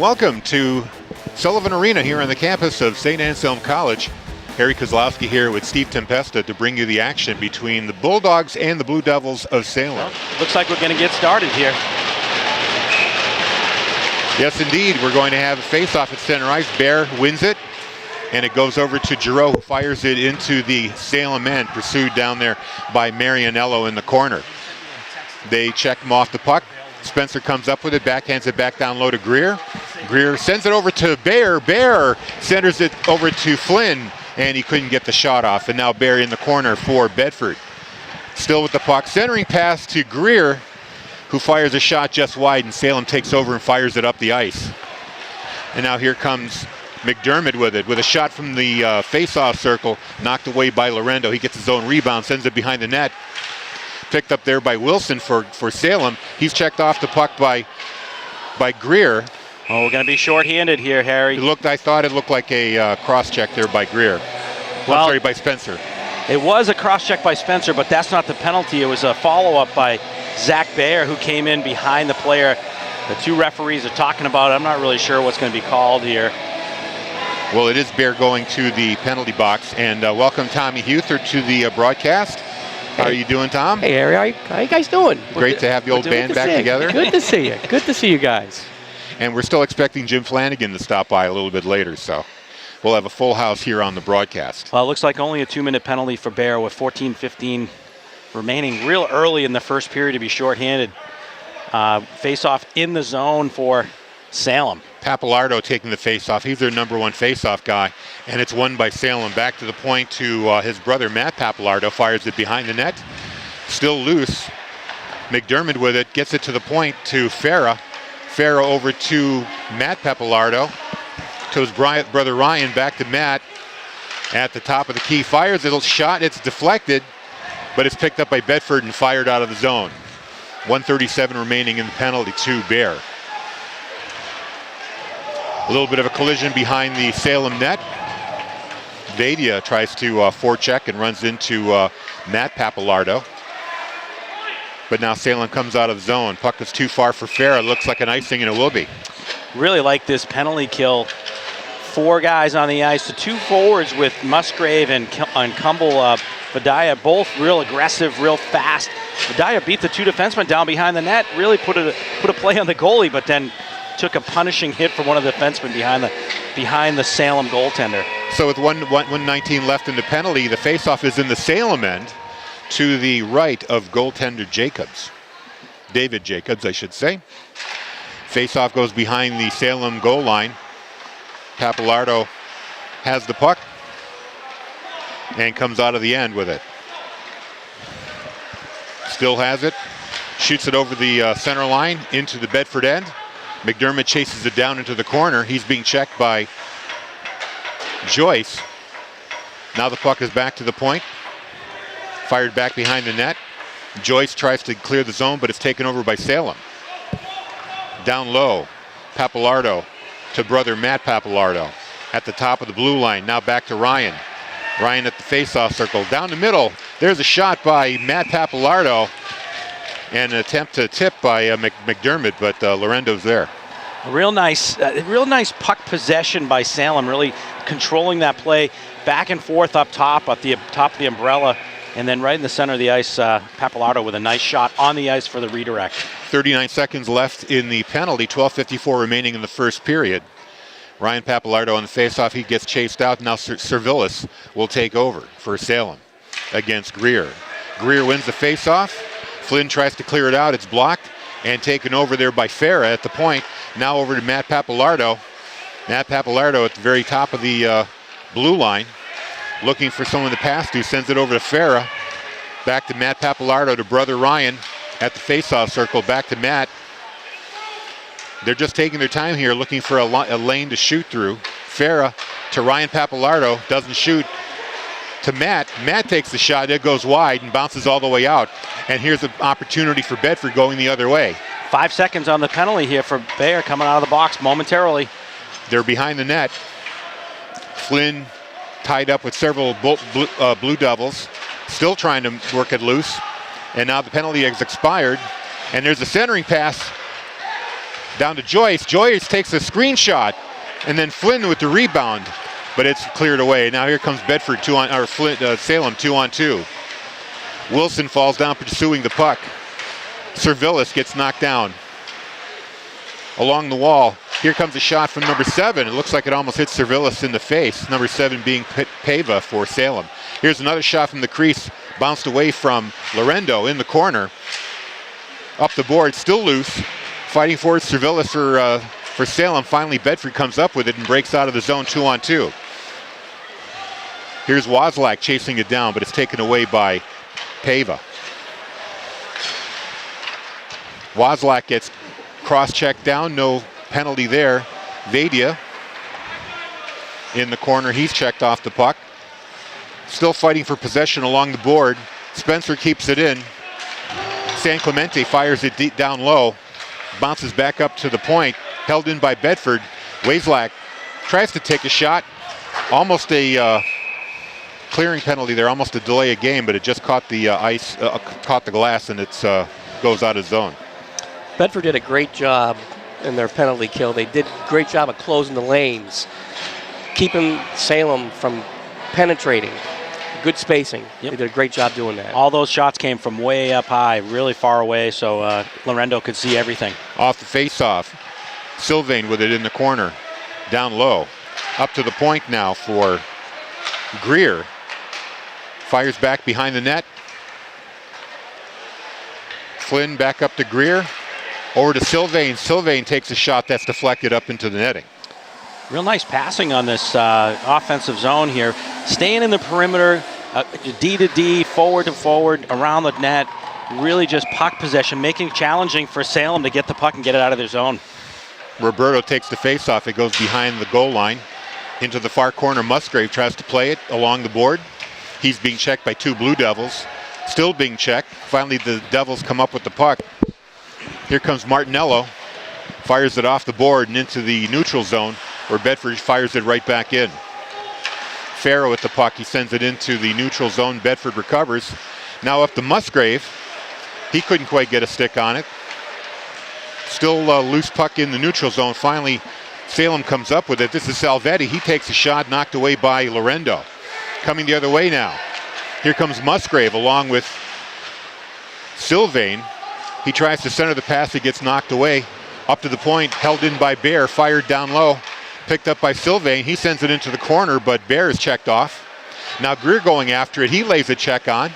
welcome to Sullivan Arena here on the campus of St. Anselm College. Harry Kozlowski here with Steve Tempesta to bring you the action between the Bulldogs and the Blue Devils of Salem. Well, looks like we're going to get started here. Yes, indeed. We're going to have a face-off at center ice. Bear wins it, and it goes over to Giroux, who fires it into the Salem end, pursued down there by Marianello in the corner. They check him off the puck. Spencer comes up with it, backhands it back down low to Greer. Greer sends it over to Bear. Bear centers it over to Flynn, and he couldn't get the shot off. And now Bear in the corner for Bedford. Still with the puck. Centering pass to Greer, who fires a shot just wide, and Salem takes over and fires it up the ice. And now here comes McDermott with it, with a shot from the face-off circle, knocked away by Lorendo. He gets his own rebound, sends it behind the net. Picked up there by Wilson for Salem. He's checked off the puck by Greer. Oh, we're going to be short-handed here, Harry. I thought it looked like a cross-check there by Greer. Well, sorry, by Spencer. It was a cross-check by Spencer, but that's not the penalty. It was a follow-up by Zach Bayer, who came in behind the player. The two referees are talking about it. I'm not really sure what's going to be called here. Well, it is Bayer going to the penalty box. And welcome Tommy Huther to the broadcast. How are you doing, Tom? Hey, Harry. How you guys doing? Great to have the old band back together. Good to see you. Good to see you guys. And we're still expecting Jim Flanagan to stop by a little bit later, so we'll have a full house here on the broadcast. Well, it looks like only a 2-minute penalty for Bear with 14:15 remaining. Real early in the first period to be shorthanded. Face-off in the zone for Salem. Papalardo taking the face-off. He's their number one face-off guy, and it's won by Salem. Back to the point to his brother, Matt Papalardo, fires it behind the net. Still loose. McDermott with it, gets it to the point to Farah. Farah over to Matt Papalardo. To his brother Ryan, back to Matt. At the top of the key, fires it, shot, it's deflected, but it's picked up by Bedford and fired out of the zone. 1:37 remaining in the penalty to Bear. A little bit of a collision behind the Salem net. Vadia tries to forecheck and runs into Matt Papalardo. But now Salem comes out of the zone. Puck is too far for Farah. Looks like an icing, and it will be. Really like this penalty kill. 4 guys on the ice. The 2 forwards with Musgrave and Cumble Vadia, both real aggressive, real fast. Vadia beat the 2 defensemen down behind the net. Really put a play on the goalie, but then took a punishing hit from one of the defensemen behind the Salem goaltender. So with 1:19 left in the penalty, the faceoff is in the Salem end to the right of goaltender Jacobs. David Jacobs, I should say. Faceoff goes behind the Salem goal line. Papalardo has the puck and comes out of the end with it. Still has it. Shoots it over the center line into the Bedford end. McDermott chases it down into the corner. He's being checked by Joyce. Now the puck is back to the point. Fired back behind the net. Joyce tries to clear the zone, but it's taken over by Salem. Down low, Papalardo to brother Matt Papalardo. At the top of the blue line, now back to Ryan. Ryan at the face-off circle. Down the middle, there's a shot by Matt Papalardo. And an attempt to tip by McDermott, but Lorendo's there. A real nice puck possession by Salem, really controlling that play back and forth up top, at the top of the umbrella, and then right in the center of the ice, Papalardo with a nice shot on the ice for the redirect. 39 seconds left in the penalty, 12:54 remaining in the first period. Ryan Papalardo on the faceoff, he gets chased out. Now Servilis will take over for Salem against Greer. Greer wins the faceoff. Flynn tries to clear it out. It's blocked and taken over there by Farah at the point. Now over to Matt Papalardo. Matt Papalardo at the very top of the blue line, looking for someone to pass to. Sends it over to Farah. Back to Matt Papalardo to brother Ryan at the faceoff circle. Back to Matt. They're just taking their time here, looking for a lane to shoot through. Farah to Ryan Papalardo. Doesn't shoot. To Matt. Matt takes the shot. It goes wide and bounces all the way out. And here's an opportunity for Bedford going the other way. 5 seconds on the penalty here for Bayer coming out of the box momentarily. They're behind the net. Flynn tied up with several Blue Devils. Still trying to work it loose. And now the penalty has expired. And there's a centering pass Down to Joyce. Joyce takes a screenshot, and then Flynn with the rebound, but it's cleared away. Now here comes Bedford Salem 2-on-2. Wilson falls down pursuing the puck. Servillis gets knocked down. Along the wall, here comes a shot from number 7. It looks like it almost hits Servillis in the face. Number 7 being Pava for Salem. Here's another shot from the crease, bounced away from Lorendo in the corner. Up the board, still loose. Fighting for it, Servillis for Salem. Finally, Bedford comes up with it and breaks out of the zone 2-on-2. Here's Wozlak chasing it down, but it's taken away by Pava. Wozlak gets cross-checked down, no penalty there. Vadia in the corner, he's checked off the puck. Still fighting for possession along the board. Spencer keeps it in. San Clemente fires it deep down low. Bounces back up to the point, held in by Bedford. Wozlak tries to take a shot. Almost a clearing penalty there, almost a delay of game, but it just caught the caught the glass, and it goes out of zone. Bedford did a great job in their penalty kill. They did a great job of closing the lanes, keeping Salem from penetrating. Good spacing. Yep. They did a great job doing that. All those shots came from way up high, really far away, so Lorendo could see everything. Off the face-off, Sylvain with it in the corner, down low. Up to the point now for Greer. Fires back behind the net. Flynn back up to Greer. Over to Sylvain. Sylvain takes a shot that's deflected up into the netting. Real nice passing on this offensive zone here. Staying in the perimeter, D to D, forward to forward, around the net. Really just puck possession, making it challenging for Salem to get the puck and get it out of their zone. Roberto takes the face-off. It goes behind the goal line. Into the far corner, Musgrave tries to play it along the board. He's being checked by 2 Blue Devils. Still being checked. Finally, the Devils come up with the puck. Here comes Martinello. Fires it off the board and into the neutral zone, where Bedford fires it right back in. Farrow with the puck. He sends it into the neutral zone. Bedford recovers. Now up to Musgrave. He couldn't quite get a stick on it. Still loose puck in the neutral zone. Finally, Salem comes up with it. This is Salvetti. He takes a shot knocked away by Lorendo. Coming the other way now. Here comes Musgrave along with Sylvain. He tries to center the pass. It gets knocked away. Up to the point, held in by Bear, fired down low. Picked up by Sylvain. He sends it into the corner, but Bear is checked off. Now Greer going after it. He lays a check on.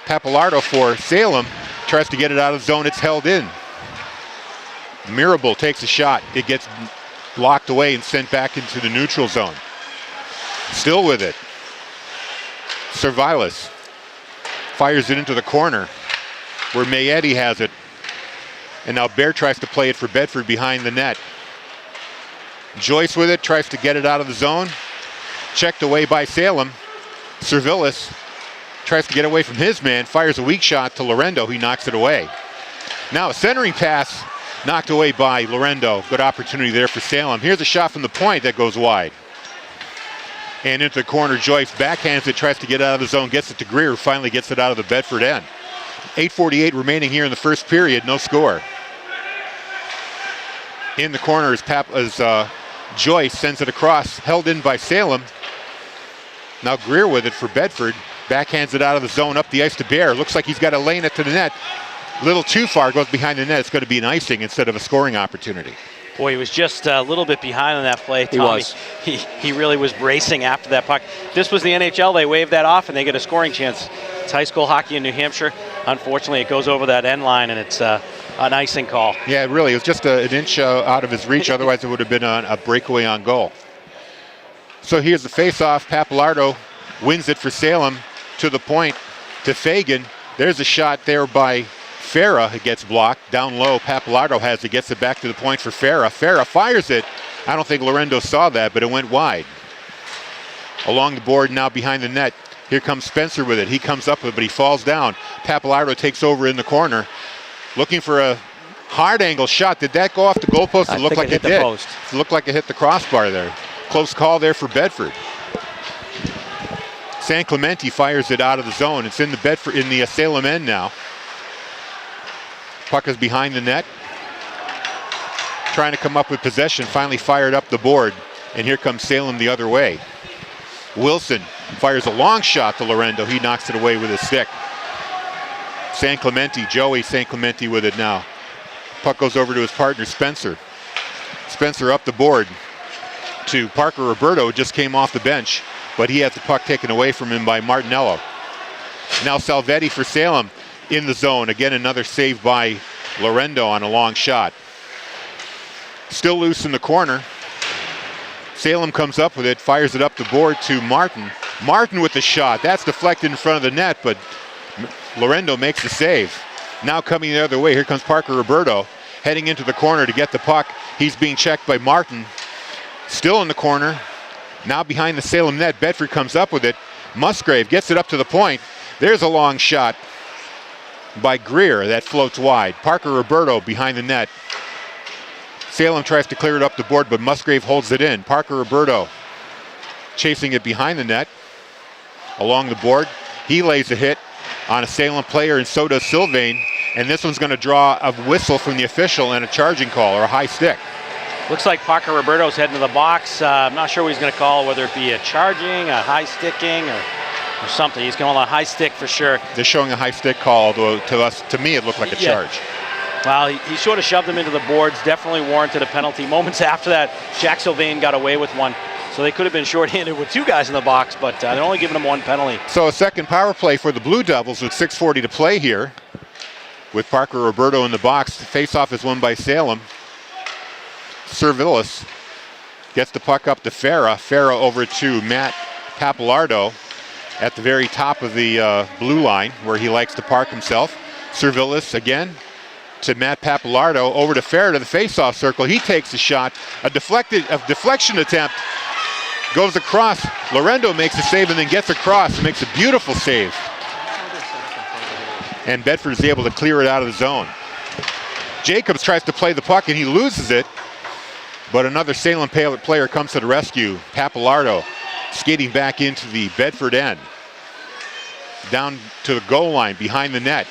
Papalardo for Salem tries to get it out of zone. It's held in. Mirabal takes a shot. It gets blocked away and sent back into the neutral zone. Still with it. Servilis fires it into the corner where Mayetti has it. And now Bear tries to play it for Bedford behind the net. Joyce with it, tries to get it out of the zone. Checked away by Salem. Servilis tries to get away from his man, fires a weak shot to Lorendo. He knocks it away. Now a centering pass knocked away by Lorendo. Good opportunity there for Salem. Here's a shot from the point that goes wide. And into the corner, Joyce backhands it, tries to get out of the zone, gets it to Greer, who finally gets it out of the Bedford end. 8:48 remaining here in the first period, no score. In the corner is Joyce, sends it across, held in by Salem. Now Greer with it for Bedford, backhands it out of the zone, up the ice to Bear. Looks like he's got to lane it to the net. A little too far, goes behind the net. It's going to be an icing instead of a scoring opportunity. Boy, he was just a little bit behind on that play, Tommy. He was. He really was bracing after that puck. This was the NHL. They waved that off, and they get a scoring chance. It's high school hockey in New Hampshire. Unfortunately, it goes over that end line, and it's an icing call. Yeah, really. It was just an inch out of his reach. Otherwise, it would have been a breakaway on goal. So here's the face-off. Papalardo wins it for Salem to the point to Fagan. There's a shot there by Farah. It gets blocked. Down low, Papalardo has it, gets it back to the point for Farah. Farah fires it. I don't think Lorendo saw that, but it went wide. Along the board now behind the net. Here comes Spencer with it. He comes up with it, but he falls down. Papalardo takes over in the corner. Looking for a hard angle shot. Did that go off the goalpost? It looked like it did. It looked like it hit the crossbar there. Close call there for Bedford. San Clemente fires it out of the zone. It's in the Salem end now. Puck is behind the net. trying to come up with possession, finally fired up the board, and here comes Salem the other way. Wilson fires a long shot to Lorendo. He knocks it away with his stick. San Clemente, Joey San Clemente with it now. Puck goes over to his partner, Spencer. Spencer up the board to Parker Roberto, just came off the bench, but he has the puck taken away from him by Martinello. Now Salvetti for Salem in the zone. Again, another save by Lorendo on a long shot. Still loose in the corner. Salem comes up with it, fires it up the board to Martin. Martin with the shot. That's deflected in front of the net, but Lorendo makes the save. Now coming the other way, here comes Parker Roberto, heading into the corner to get the puck. He's being checked by Martin. Still in the corner. Now behind the Salem net, Bedford comes up with it. Musgrave gets it up to the point. There's a long shot by Greer that floats wide. Parker Roberto behind the net. Salem tries to clear it up the board, but Musgrave holds it in. Parker Roberto chasing it behind the net. Along the board, he lays a hit on a Salem player, and so does Sylvain. And this one's going to draw a whistle from the official and a charging call, or a high stick. Looks like Parker Roberto's heading to the box. I'm not sure what he's going to call, whether it be a charging, a high sticking, or something. He's going on a high stick for sure. They're showing a high stick call, although to me, it looked like a charge. Well, he sort of shoved him into the boards, definitely warranted a penalty. Moments after that, Jack Sylvain got away with one. So they could have been shorthanded with two guys in the box, but they're only giving him one penalty. So a second power play for the Blue Devils with 6:40 to play here. With Parker Roberto in the box. The face-off is won by Salem. Servillis gets the puck up to Farah. Farah over to Matt Papalardo at the very top of the blue line where he likes to park himself. Servillis again to Matt Papalardo, over to Farah to the face-off circle. He takes a shot. A deflection attempt goes across. Lorendo makes a save and then gets across and makes a beautiful save. And Bedford is able to clear it out of the zone. Jacobs tries to play the puck and he loses it, but another Salem player comes to the rescue. Papalardo skating back into the Bedford end. Down to the goal line behind the net.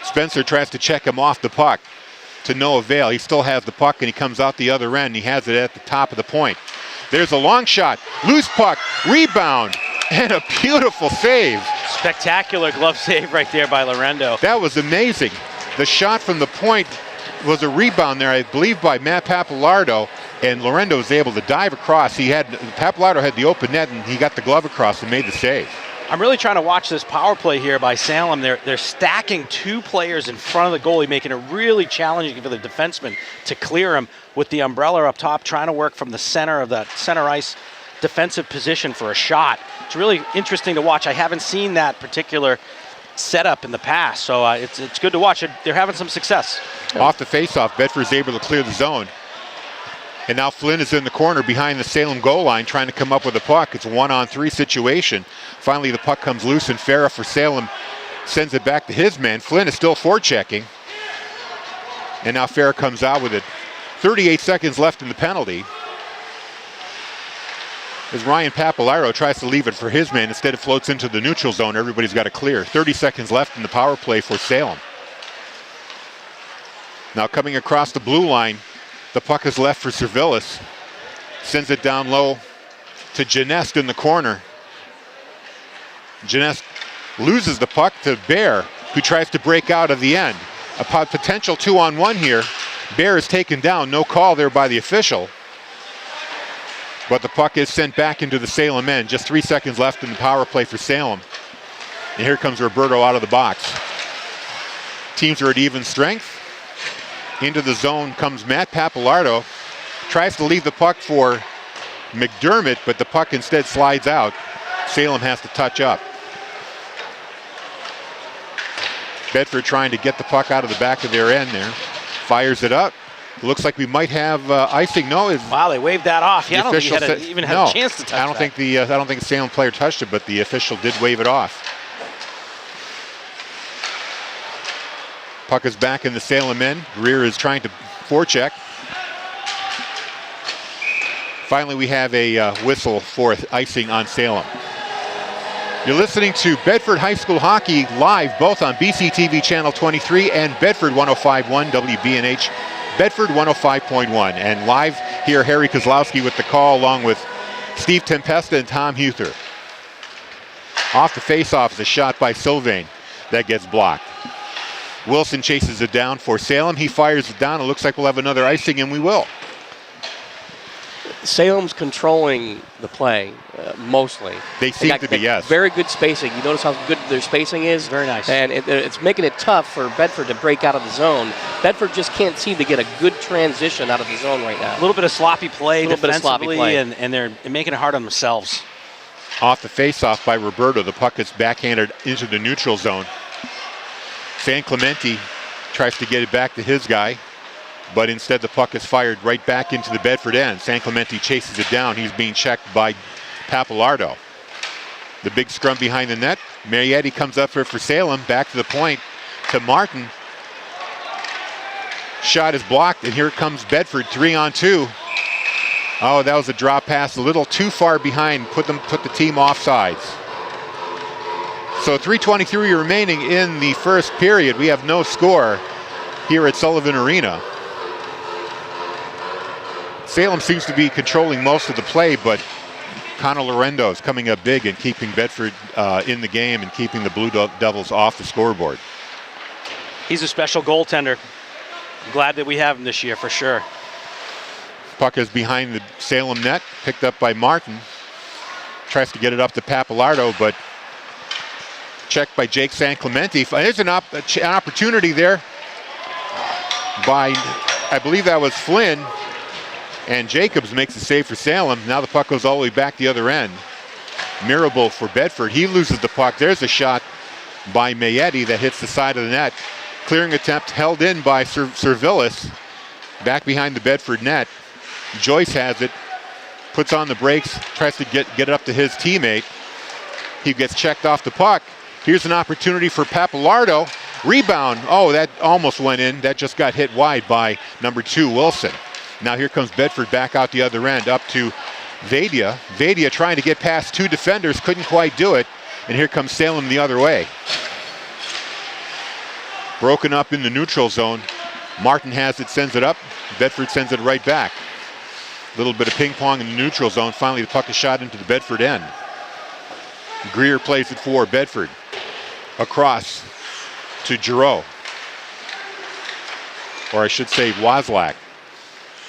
Spencer tries to check him off the puck to no avail. He still has the puck and he comes out the other end. He has it at the top of the point. There's a long shot, loose puck, rebound, and a beautiful save. Spectacular glove save right there by Lorendo. That was amazing. The shot from the point was a rebound there, I believe, by Matt Papalardo, and Lorendo was able to dive across. Papalardo had the open net and he got the glove across and made the save. I'm really trying to watch this power play here by Salem. They're stacking two players in front of the goalie, making it really challenging for the defenseman to clear him with the umbrella up top, trying to work from the center of that center ice defensive position for a shot. It's really interesting to watch. I haven't seen that particular setup in the past, so it's good to watch. They're having some success. Off the faceoff, Bedford's able to clear the zone. And now Flynn is in the corner behind the Salem goal line trying to come up with a puck. It's a 1-on-3 situation. Finally, the puck comes loose and Farah for Salem sends it back to his man. Flynn is still forechecking. And now Farah comes out with it. 38 seconds left in the penalty. As Ryan Papalardo tries to leave it for his man, instead it floats into the neutral zone. Everybody's got to clear. 30 seconds left in the power play for Salem. Now coming across the blue line, the puck is left for Servillis. Sends it down low to Janest in the corner. Janest loses the puck to Bear, who tries to break out of the end. A potential 2-on-1 here. Bear is taken down. No call there by the official. But the puck is sent back into the Salem end. Just 3 seconds left in the power play for Salem. And here comes Roberto out of the box. Teams are at even strength. Into the zone comes Matt Papalardo. Tries to leave the puck for McDermott, but the puck instead slides out. Salem has to touch up. Bedford trying to get the puck out of the back of their end there. Fires it up. Looks like we might have icing. No, wow, they waved that off. I don't think he even had a chance to touch I don't think the Salem player touched it, but the official did wave it off. Puck is back in the Salem end. Greer is trying to forecheck. Finally, we have a whistle for icing on Salem. You're listening to Bedford High School Hockey live both on BCTV Channel 23 and Bedford 105.1 WBNH Bedford 105.1. And live here, Harry Kozlowski with the call along with Steve Tempesta and Tom Huther. Off the face-off is a shot by Sylvain that gets blocked. Wilson chases it down for Salem. He fires it down. It looks like we'll have another icing, and we will. Salem's controlling the play, mostly. They seem to be, yes. Very good spacing. You notice how good their spacing is? Very nice. And it's making it tough for Bedford to break out of the zone. Bedford just can't seem to get a good transition out of the zone right now. A little bit of sloppy play defensively, play. and they're making it hard on themselves. Off the face-off by Roberto, the puck is backhanded into the neutral zone. San Clemente tries to get it back to his guy, but instead the puck is fired right back into the Bedford end. San Clemente chases it down. He's being checked by Papalardo. The big scrum behind the net. Marietti comes up here for Salem. Back to the point to Martin. Shot is blocked, and here comes Bedford 3-on-2. Oh, that was a drop pass a little too far behind. Put the team offsides. So 3:23 remaining in the first period. We have no score here at Sullivan Arena. Salem seems to be controlling most of the play, but Connor Lorendo is coming up big and keeping Bedford in the game and keeping the Blue Devils off the scoreboard. He's a special goaltender. I'm glad that we have him this year for sure. Puck is behind the Salem net, picked up by Martin. Tries to get it up to Papalardo, but checked by Jake San Clemente. There's an opportunity there by, I believe that was Flynn, and Jacobs makes a save for Salem. Now the puck goes all the way back the other end. Mirable for Bedford. He loses the puck. There's a shot by Mayetti that hits the side of the net. Clearing attempt held in by Servillis. Back behind the Bedford net. Joyce has it, puts on the brakes, tries to get it up to his teammate. He gets checked off the puck. Here's an opportunity for Papalardo. Rebound. Oh, that almost went in. That just got hit wide by number 2, Wilson. Now here comes Bedford back out the other end, up to Vadia. Vadia trying to get past 2 defenders, couldn't quite do it. And here comes Salem the other way. Broken up in the neutral zone. Martin has it, sends it up. Bedford sends it right back. A little bit of ping pong in the neutral zone. Finally, the puck is shot into the Bedford end. Greer plays it for Bedford. Across to Giroux. Or I should say Wozlak.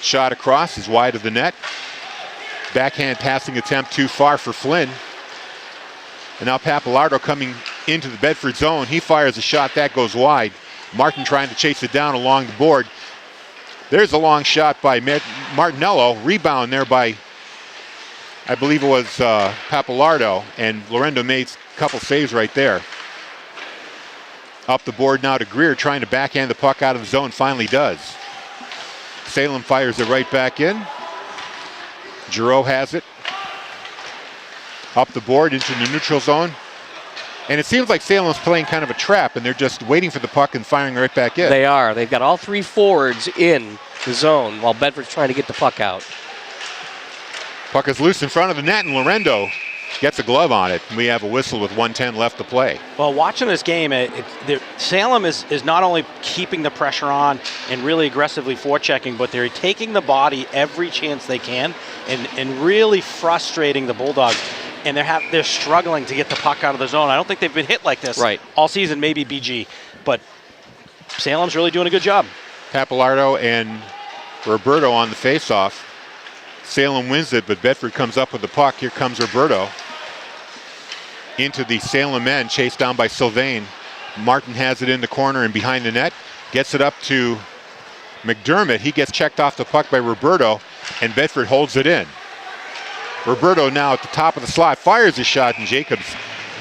Shot across is wide of the net. Backhand passing attempt too far for Flynn. And now Papalardo coming into the Bedford zone. He fires a shot that goes wide. Martin trying to chase it down along the board. There's a long shot by Martinello. Rebound there by, I believe it was Papalardo. And Lorendo made a couple saves right there. Up the board now to Greer, trying to backhand the puck out of the zone. Finally does. Salem fires it right back in. Giroux has it. Up the board into the neutral zone. And it seems like Salem's playing kind of a trap, and they're just waiting for the puck and firing right back in. They are. They've got all 3 forwards in the zone while Bedford's trying to get the puck out. Puck is loose in front of the net, and Lorendo gets a glove on it. We have a whistle with 1:10 left to play. Well, watching this game, Salem is not only keeping the pressure on and really aggressively forechecking, but they're taking the body every chance they can and really frustrating the Bulldogs. And they're struggling to get the puck out of the zone. I don't think they've been hit like this all season, maybe BG. But Salem's really doing a good job. Papalardo and Roberto on the faceoff. Salem wins it, but Bedford comes up with the puck. Here comes Roberto. Into the Salem end, chased down by Sylvain. Martin has it in the corner and behind the net. Gets it up to McDermott. He gets checked off the puck by Roberto, and Bedford holds it in. Roberto now at the top of the slot, fires a shot, and Jacobs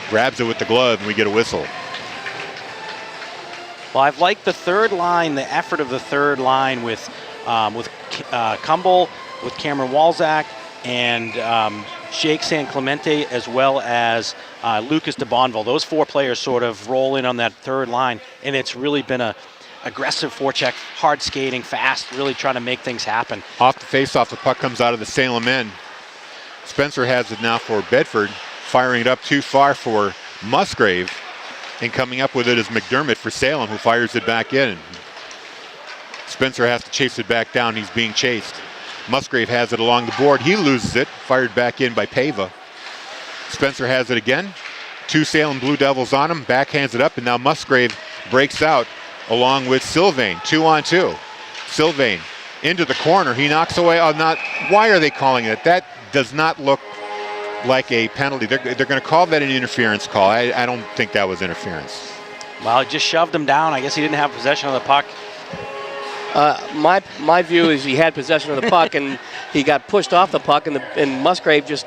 grabs it with the glove, and we get a whistle. Well, I've liked the third line, the effort of the third line with Kumble, with Cameron Walzak, and Jake San Clemente, as well as Lucas de Bonville. Those 4 players sort of roll in on that third line, and it's really been a aggressive forecheck, hard skating, fast, really trying to make things happen. Off the faceoff, the puck comes out of the Salem end. Spencer has it now for Bedford, firing it up too far for Musgrave, and coming up with it is McDermott for Salem, who fires it back in. Spencer has to chase it back down. He's being chased. Musgrave has it along the board. He loses it. Fired back in by Pava. Spencer has it again. 2 Salem Blue Devils on him. Backhands it up, and now Musgrave breaks out along with Sylvain. 2-on-2. Sylvain into the corner. He knocks away. Why are they calling it? That does not look like a penalty. They're going to call that an interference call. I don't think that was interference. Well, he just shoved him down. I guess he didn't have possession of the puck. My view is he had possession of the puck and he got pushed off the puck, and Musgrave just,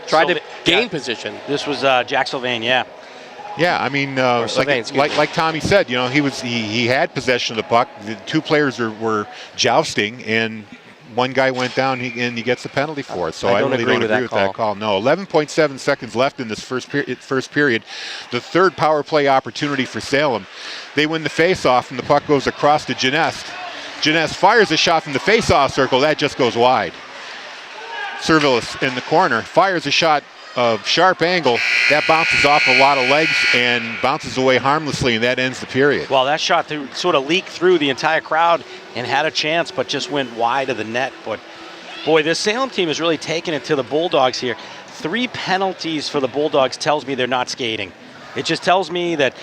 tried to gain position. This was Jack Sylvain, yeah. Yeah, I mean, like Tommy said, he had possession of the puck. The 2 players were jousting, and one guy went down and he gets the penalty for it. So I really don't agree with that call. No, 11.7 seconds left in this first period. The third power play opportunity for Salem. They win the face-off, and the puck goes across to Genest. Genest fires a shot from the face-off circle. That just goes wide. Servilus in the corner fires a shot of sharp angle. That bounces off a lot of legs and bounces away harmlessly, and that ends the period. Well, that shot sort of leaked through the entire crowd and had a chance, but just went wide of the net. But boy, this Salem team is really taking it to the Bulldogs here. 3 penalties for the Bulldogs tells me they're not skating. It just tells me that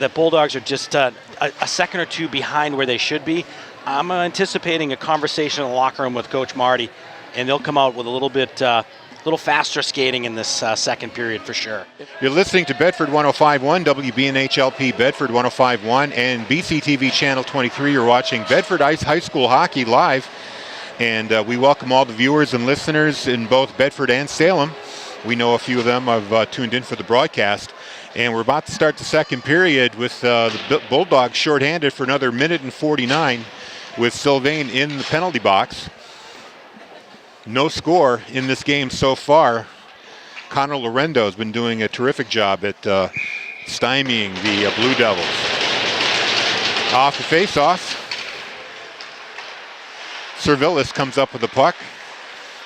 the Bulldogs are just a second or 2 behind where they should be. I'm anticipating a conversation in the locker room with Coach Marty, and they'll come out with a little faster skating in this second period for sure. You're listening to Bedford 105.1, WBNHLP Bedford 105.1, and BCTV Channel 23. You're watching Bedford High School Hockey live, and we welcome all the viewers and listeners in both Bedford and Salem. We know a few of them have tuned in for the broadcast, and we're about to start the second period with the Bulldogs shorthanded for another minute and 49 with Sylvain in the penalty box. No score in this game so far. Connor Lorendo has been doing a terrific job at stymieing the Blue Devils. Off the face-off, Servilus comes up with the puck,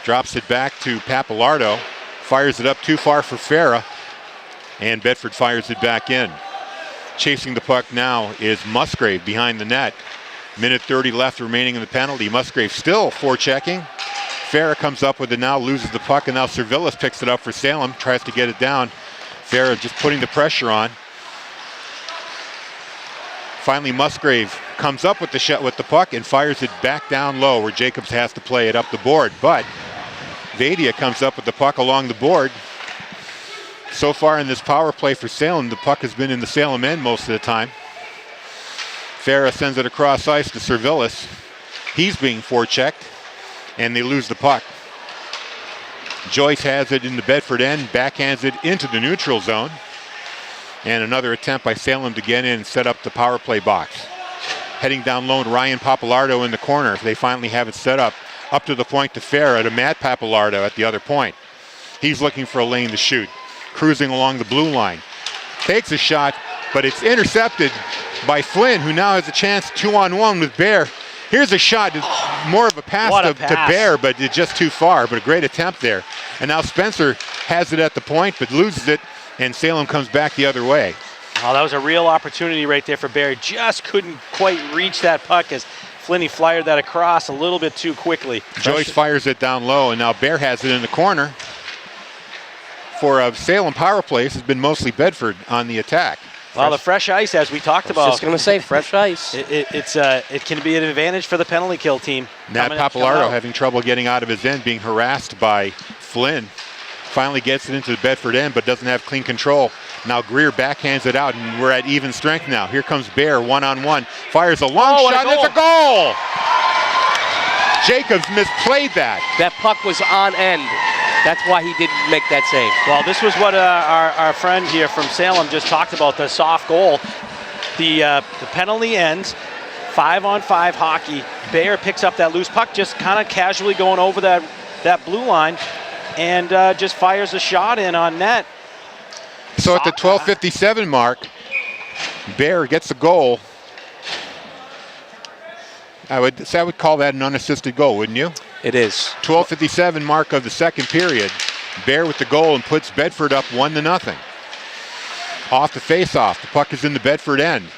drops it back to Papalardo, fires it up too far for Farah, and Bedford fires it back in. Chasing the puck now is Musgrave behind the net. Minute 30 left remaining in the penalty. Musgrave still forechecking. Farah comes up with it now, loses the puck, and now Servilus picks it up for Salem, tries to get it down. Farah just putting the pressure on. Finally, Musgrave comes up with the shot with the puck and fires it back down low where Jacobs has to play it up the board. But Vadia comes up with the puck along the board. So far in this power play for Salem, the puck has been in the Salem end most of the time. Farah sends it across ice to Servilus. He's being forechecked, and they lose the puck. Joyce has it in the Bedford end, backhands it into the neutral zone. And another attempt by Salem to get in and set up the power play box. Heading down low, Ryan Papalardo in the corner. They finally have it set up to the point to Farah, to Matt Papalardo at the other point. He's looking for a lane to shoot. Cruising along the blue line. Takes a shot, but it's intercepted by Flynn, who now has a chance 2-on-1 with Bear. Here's a shot, more of a pass to Bear, but it's just too far, but a great attempt there. And now Spencer has it at the point, but loses it, and Salem comes back the other way. Oh, that was a real opportunity right there for Bear. Just couldn't quite reach that puck as Flinney fired that across a little bit too quickly. Joyce fires it down low, and now Bear has it in the corner. For a Salem power play, this has been mostly Bedford on the attack. Well, the fresh ice, as we talked about. I was just going to say, fresh ice. It can be an advantage for the penalty kill team. Matt Papalardo having trouble getting out of his end, being harassed by Flynn. Finally gets it into the Bedford end, but doesn't have clean control. Now Greer backhands it out, and we're at even strength now. Here comes Bear, one-on-one. Fires a long shot, and it's a goal! Jacobs misplayed that. That puck was on end. That's why he didn't make that save. Well, this was what our friend here from Salem just talked about, the soft goal. The penalty ends, 5-on-5 hockey. Bear picks up that loose puck, just kind of casually going over that blue line, and just fires a shot in on net. So at the 12:57 mark, Bear gets a goal. I would call that an unassisted goal, wouldn't you? It is. 12:57 mark of the second period. Bear with the goal and puts Bedford up 1-0. Off the face-off, the puck is in the Bedford end.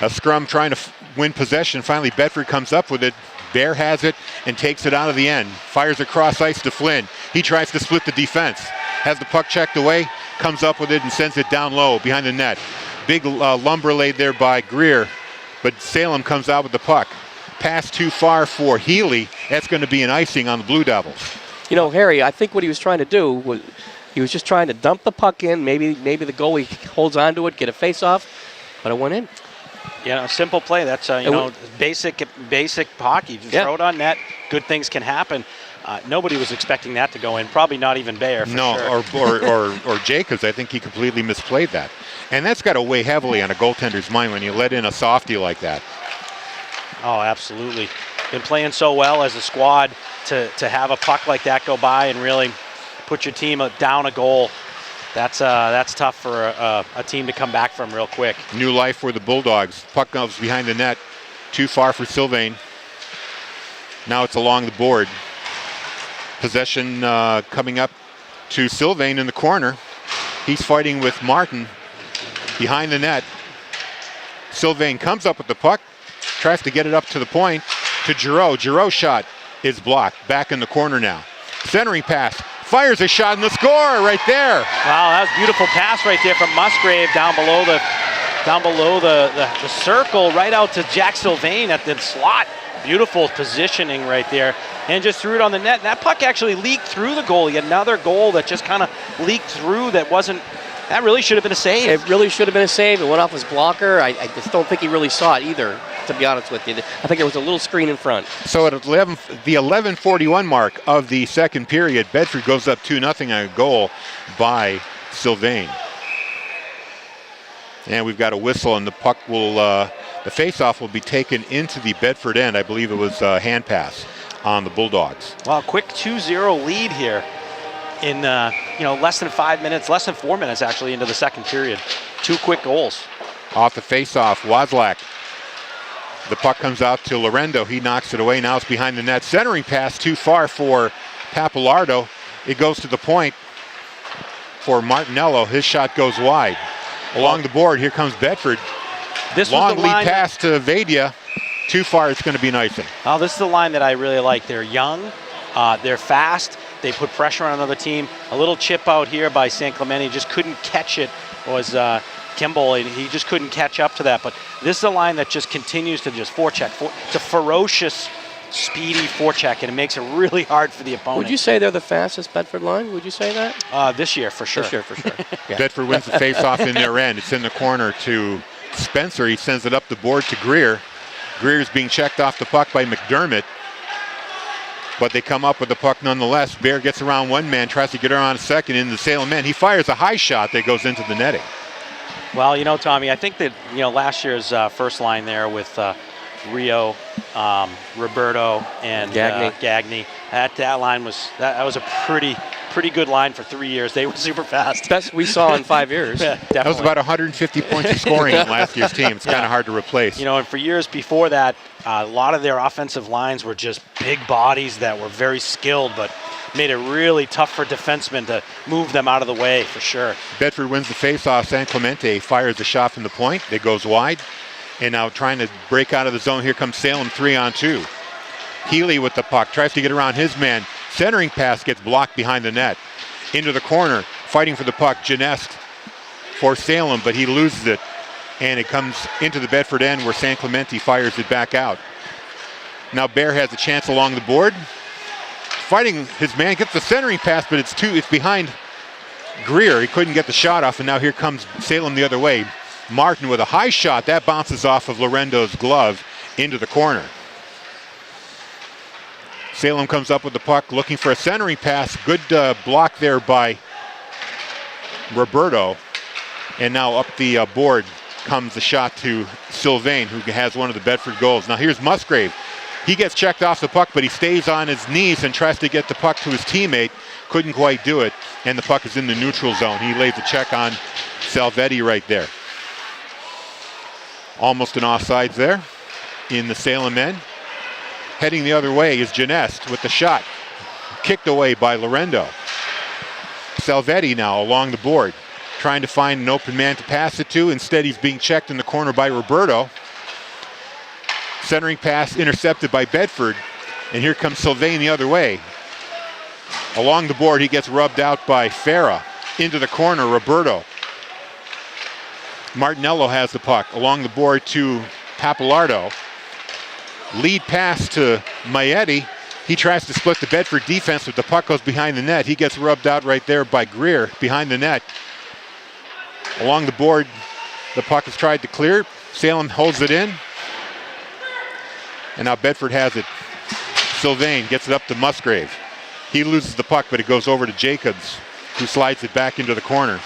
A scrum trying to win possession. Finally, Bedford comes up with it. Bear has it and takes it out of the end. Fires across ice to Flynn. He tries to split the defense. Has the puck checked away, comes up with it and sends it down low behind the net. Big lumber laid there by Greer, but Salem comes out with the puck. Pass too far for Healy. That's going to be an icing on the Blue Devils. You know, Harry, I think what he was trying to do was he was just trying to dump the puck in. Maybe the goalie holds onto it, get a face-off, but it went in. Yeah, simple play. That's basic hockey. Just throw it on net. Good things can happen. Nobody was expecting that to go in. Probably not even Bayer. No, sure. or Jacobs. I think he completely misplayed that, and that's got to weigh heavily on a goaltender's mind when you let in a softie like that. Oh, absolutely. Been playing so well as a squad to have a puck like that go by and really put your team down a goal. That's tough for a team to come back from real quick. New life for the Bulldogs. Puck goes behind the net. Too far for Sylvain. Now it's along the board. Possession coming up to Sylvain in the corner. He's fighting with Martin behind the net. Sylvain comes up with the puck. Tries to get it up to the point to Giroux. Giroux's shot is blocked. Back in the corner now. Centering pass. Fires a shot and the score right there. Wow, that was a beautiful pass right there from Musgrave down below the circle, right out to Jack Sylvain at the slot. Beautiful positioning right there. And just threw it on the net. That puck actually leaked through the goalie. Another goal that just kind of leaked through that really should have been a save. It really should have been a save. It went off his blocker. I just don't think he really saw it either, to be honest with you. I think there was a little screen in front. So at the 11:41 mark of the second period, Bedford goes up 2-0 on a goal by Sylvain. And we've got a whistle, and the puck will, the face-off will be taken into the Bedford end. I believe it was a hand pass on the Bulldogs. Wow, quick 2-0 lead here in less than 5 minutes, less than 4 minutes actually into the second period. 2 quick goals. Off the face-off, Wozlak. The puck comes out to Lorendo. He knocks it away. Now it's behind the net. Centering pass too far for Papalardo. It goes to the point for Martinello. His shot goes wide. Along the board, here comes Bedford. This long was the lead line pass to Vadia. Too far, it's going to be an icing. Oh, this is the line that I really like. They're young, they're fast, they put pressure on another team. A little chip out here by San Clemente, just couldn't catch it, was Kimball, and he just couldn't catch up to that. But this is a line that just continues to just forecheck. It's a ferocious, speedy forecheck, and it makes it really hard for the opponent. Would you say they're the fastest Bedford line? Would you say that? This year, for sure. This year, for sure. Yeah. Bedford wins the face-off in their end. It's in the corner to Spencer. He sends it up the board to Greer. Greer's being checked off the puck by McDermott, but they come up with the puck nonetheless. Bear gets around one man, tries to get around a second in the Salem end. He fires a high shot that goes into the netting. Well, Tommy, I think that, last year's first line there with Rio, Roberto, and Gagny, that line was a pretty good line for 3 years. They were super fast. Best we saw in 5 years. Yeah, that was about 150 points of scoring in last year's team. It's kind of hard to replace. And for years before that, a lot of their offensive lines were just big bodies that were very skilled, but made it really tough for defensemen to move them out of the way, for sure. Bedford wins the faceoff. San Clemente fires a shot from the point. It goes wide. And now trying to break out of the zone. Here comes Salem 3-on-2. Healy with the puck. Tries to get around his man. Centering pass gets blocked behind the net. Into the corner. Fighting for the puck. Genest for Salem, but he loses it. And it comes into the Bedford end where San Clemente fires it back out. Now Bear has a chance along the board. Fighting his man. Gets the centering pass, but it's behind Greer. He couldn't get the shot off, and now here comes Salem the other way. Martin with a high shot. That bounces off of Lorendo's glove into the corner. Salem comes up with the puck looking for a centering pass. Good block there by Roberto. And now up the board comes the shot to Sylvain, who has one of the Bedford goals. Now here's Musgrave. He gets checked off the puck, but he stays on his knees and tries to get the puck to his teammate. Couldn't quite do it, and the puck is in the neutral zone. He lays a check on Salvetti right there. Almost an offsides there in the Salem end. Heading the other way is Genest with the shot. Kicked away by Lorendo. Salvetti now along the board, trying to find an open man to pass it to. Instead, he's being checked in the corner by Roberto. Centering pass intercepted by Bedford. And here comes Sylvain the other way. Along the board, he gets rubbed out by Farah. Into the corner, Roberto. Martinello has the puck. Along the board to Papalardo. Lead pass to Maietti. He tries to split the Bedford defense, but the puck goes behind the net. He gets rubbed out right there by Greer behind the net. Along the board, the puck is tried to clear. Salem holds it in. And now Bedford has it. Sylvain gets it up to Musgrave. He loses the puck, but it goes over to Jacobs, who slides it back into the corner.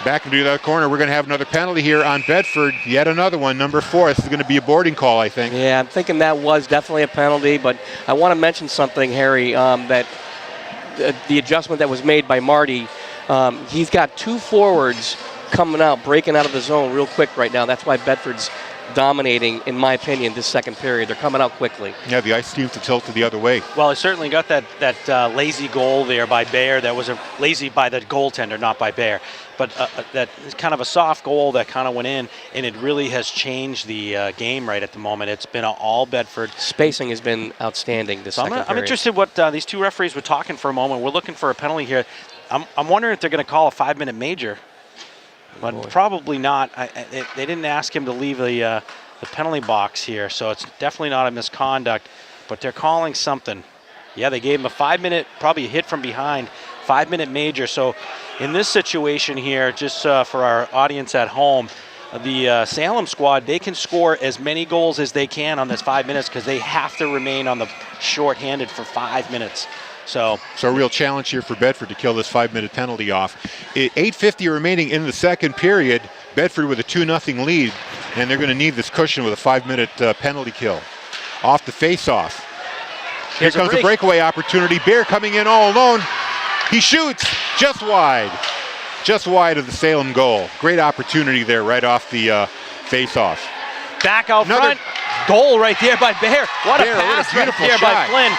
Back into the corner, we're going to have another penalty here on Bedford. Yet another one, number 4. This is going to be a boarding call, I think. Yeah, I'm thinking that was definitely a penalty, but I want to mention something, Harry, that the adjustment that was made by Marty, he's got 2 forwards coming out, breaking out of the zone real quick right now. That's why Bedford's dominating, in my opinion, this second period. They're coming out quickly. Yeah, the ice seems to tilt to the other way. Well, it certainly got that lazy goal there by Bayer. That was a lazy by the goaltender, not by Bayer. But that is kind of a soft goal that kind of went in, and it really has changed the game right at the moment. It's been all Bedford. Spacing has been outstanding this second period. I'm interested what these 2 referees were talking for a moment. We're looking for a penalty here. I'm wondering if they're going to call a 5-minute major. But probably not. They didn't ask him to leave the penalty box here, so it's definitely not a misconduct. But they're calling something. Yeah, they gave him a 5-minute, probably a hit from behind, 5-minute major. So in this situation here, just for our audience at home, the Salem squad, they can score as many goals as they can on this 5 minutes because they have to remain on the shorthanded for 5 minutes. So a real challenge here for Bedford to kill this 5-minute penalty off. 8:50 remaining in the second period. Bedford with a 2-0 lead, and they're going to need this cushion with a 5-minute penalty kill. Off the face-off. Here comes a breakaway opportunity. Bear coming in all alone. He shoots just wide of the Salem goal. Great opportunity there right off the face-off. Back out front. Goal right there by Bear. What a pass right there by Flynn.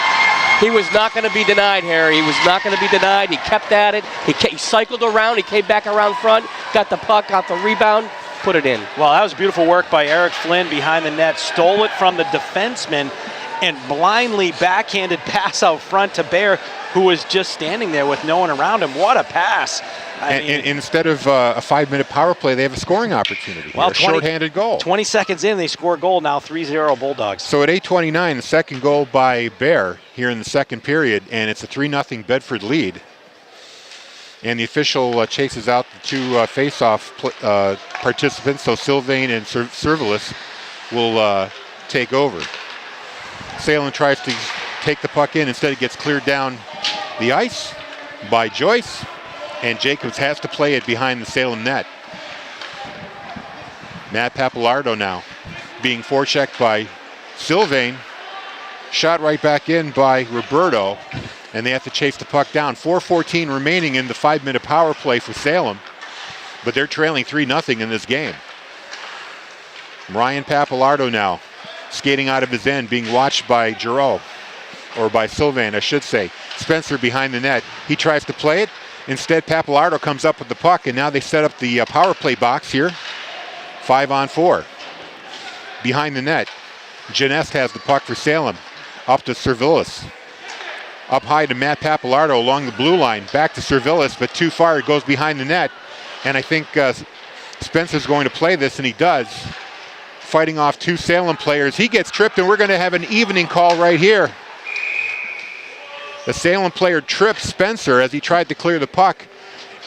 He was not going to be denied, Harry. He was not going to be denied. He kept at it. He cycled around. He came back around front, got the puck, got the rebound, put it in. Well, that was beautiful work by Eric Flynn behind the net. Stole it from the defenseman and blindly backhanded pass out front to Bear, who was just standing there with no one around him. What a pass. And instead of a 5-minute power play, they have a scoring opportunity. Well, a shorthanded goal. 20 seconds in, they score a goal, now 3-0 Bulldogs. So at 8:29, the second goal by Bear here in the second period, and it's a 3-0 Bedford lead. And the official chases out the 2 face-off participants, so Sylvain and Servalis will take over. Salem tries to take the puck in. Instead, it gets cleared down the ice by Joyce. And Jacobs has to play it behind the Salem net. Matt Papalardo now being forechecked by Sylvain. Shot right back in by Roberto. And they have to chase the puck down. 4:14 remaining in the 5-minute power play for Salem. But they're trailing 3-0 in this game. Ryan Papalardo now skating out of his end, being watched by Giroux. Or by Sylvain, I should say. Spencer behind the net. He tries to play it. Instead, Papalardo comes up with the puck, and now they set up the power play box here. 5-on-4. Behind the net, Janest has the puck for Salem. Up to Servalis. Up high to Matt Papalardo along the blue line. Back to Servalis, but too far. It goes behind the net. And I think Spencer's going to play this, and he does. Fighting off 2 Salem players. He gets tripped, and we're going to have an evening call right here. The Salem player tripped Spencer as he tried to clear the puck,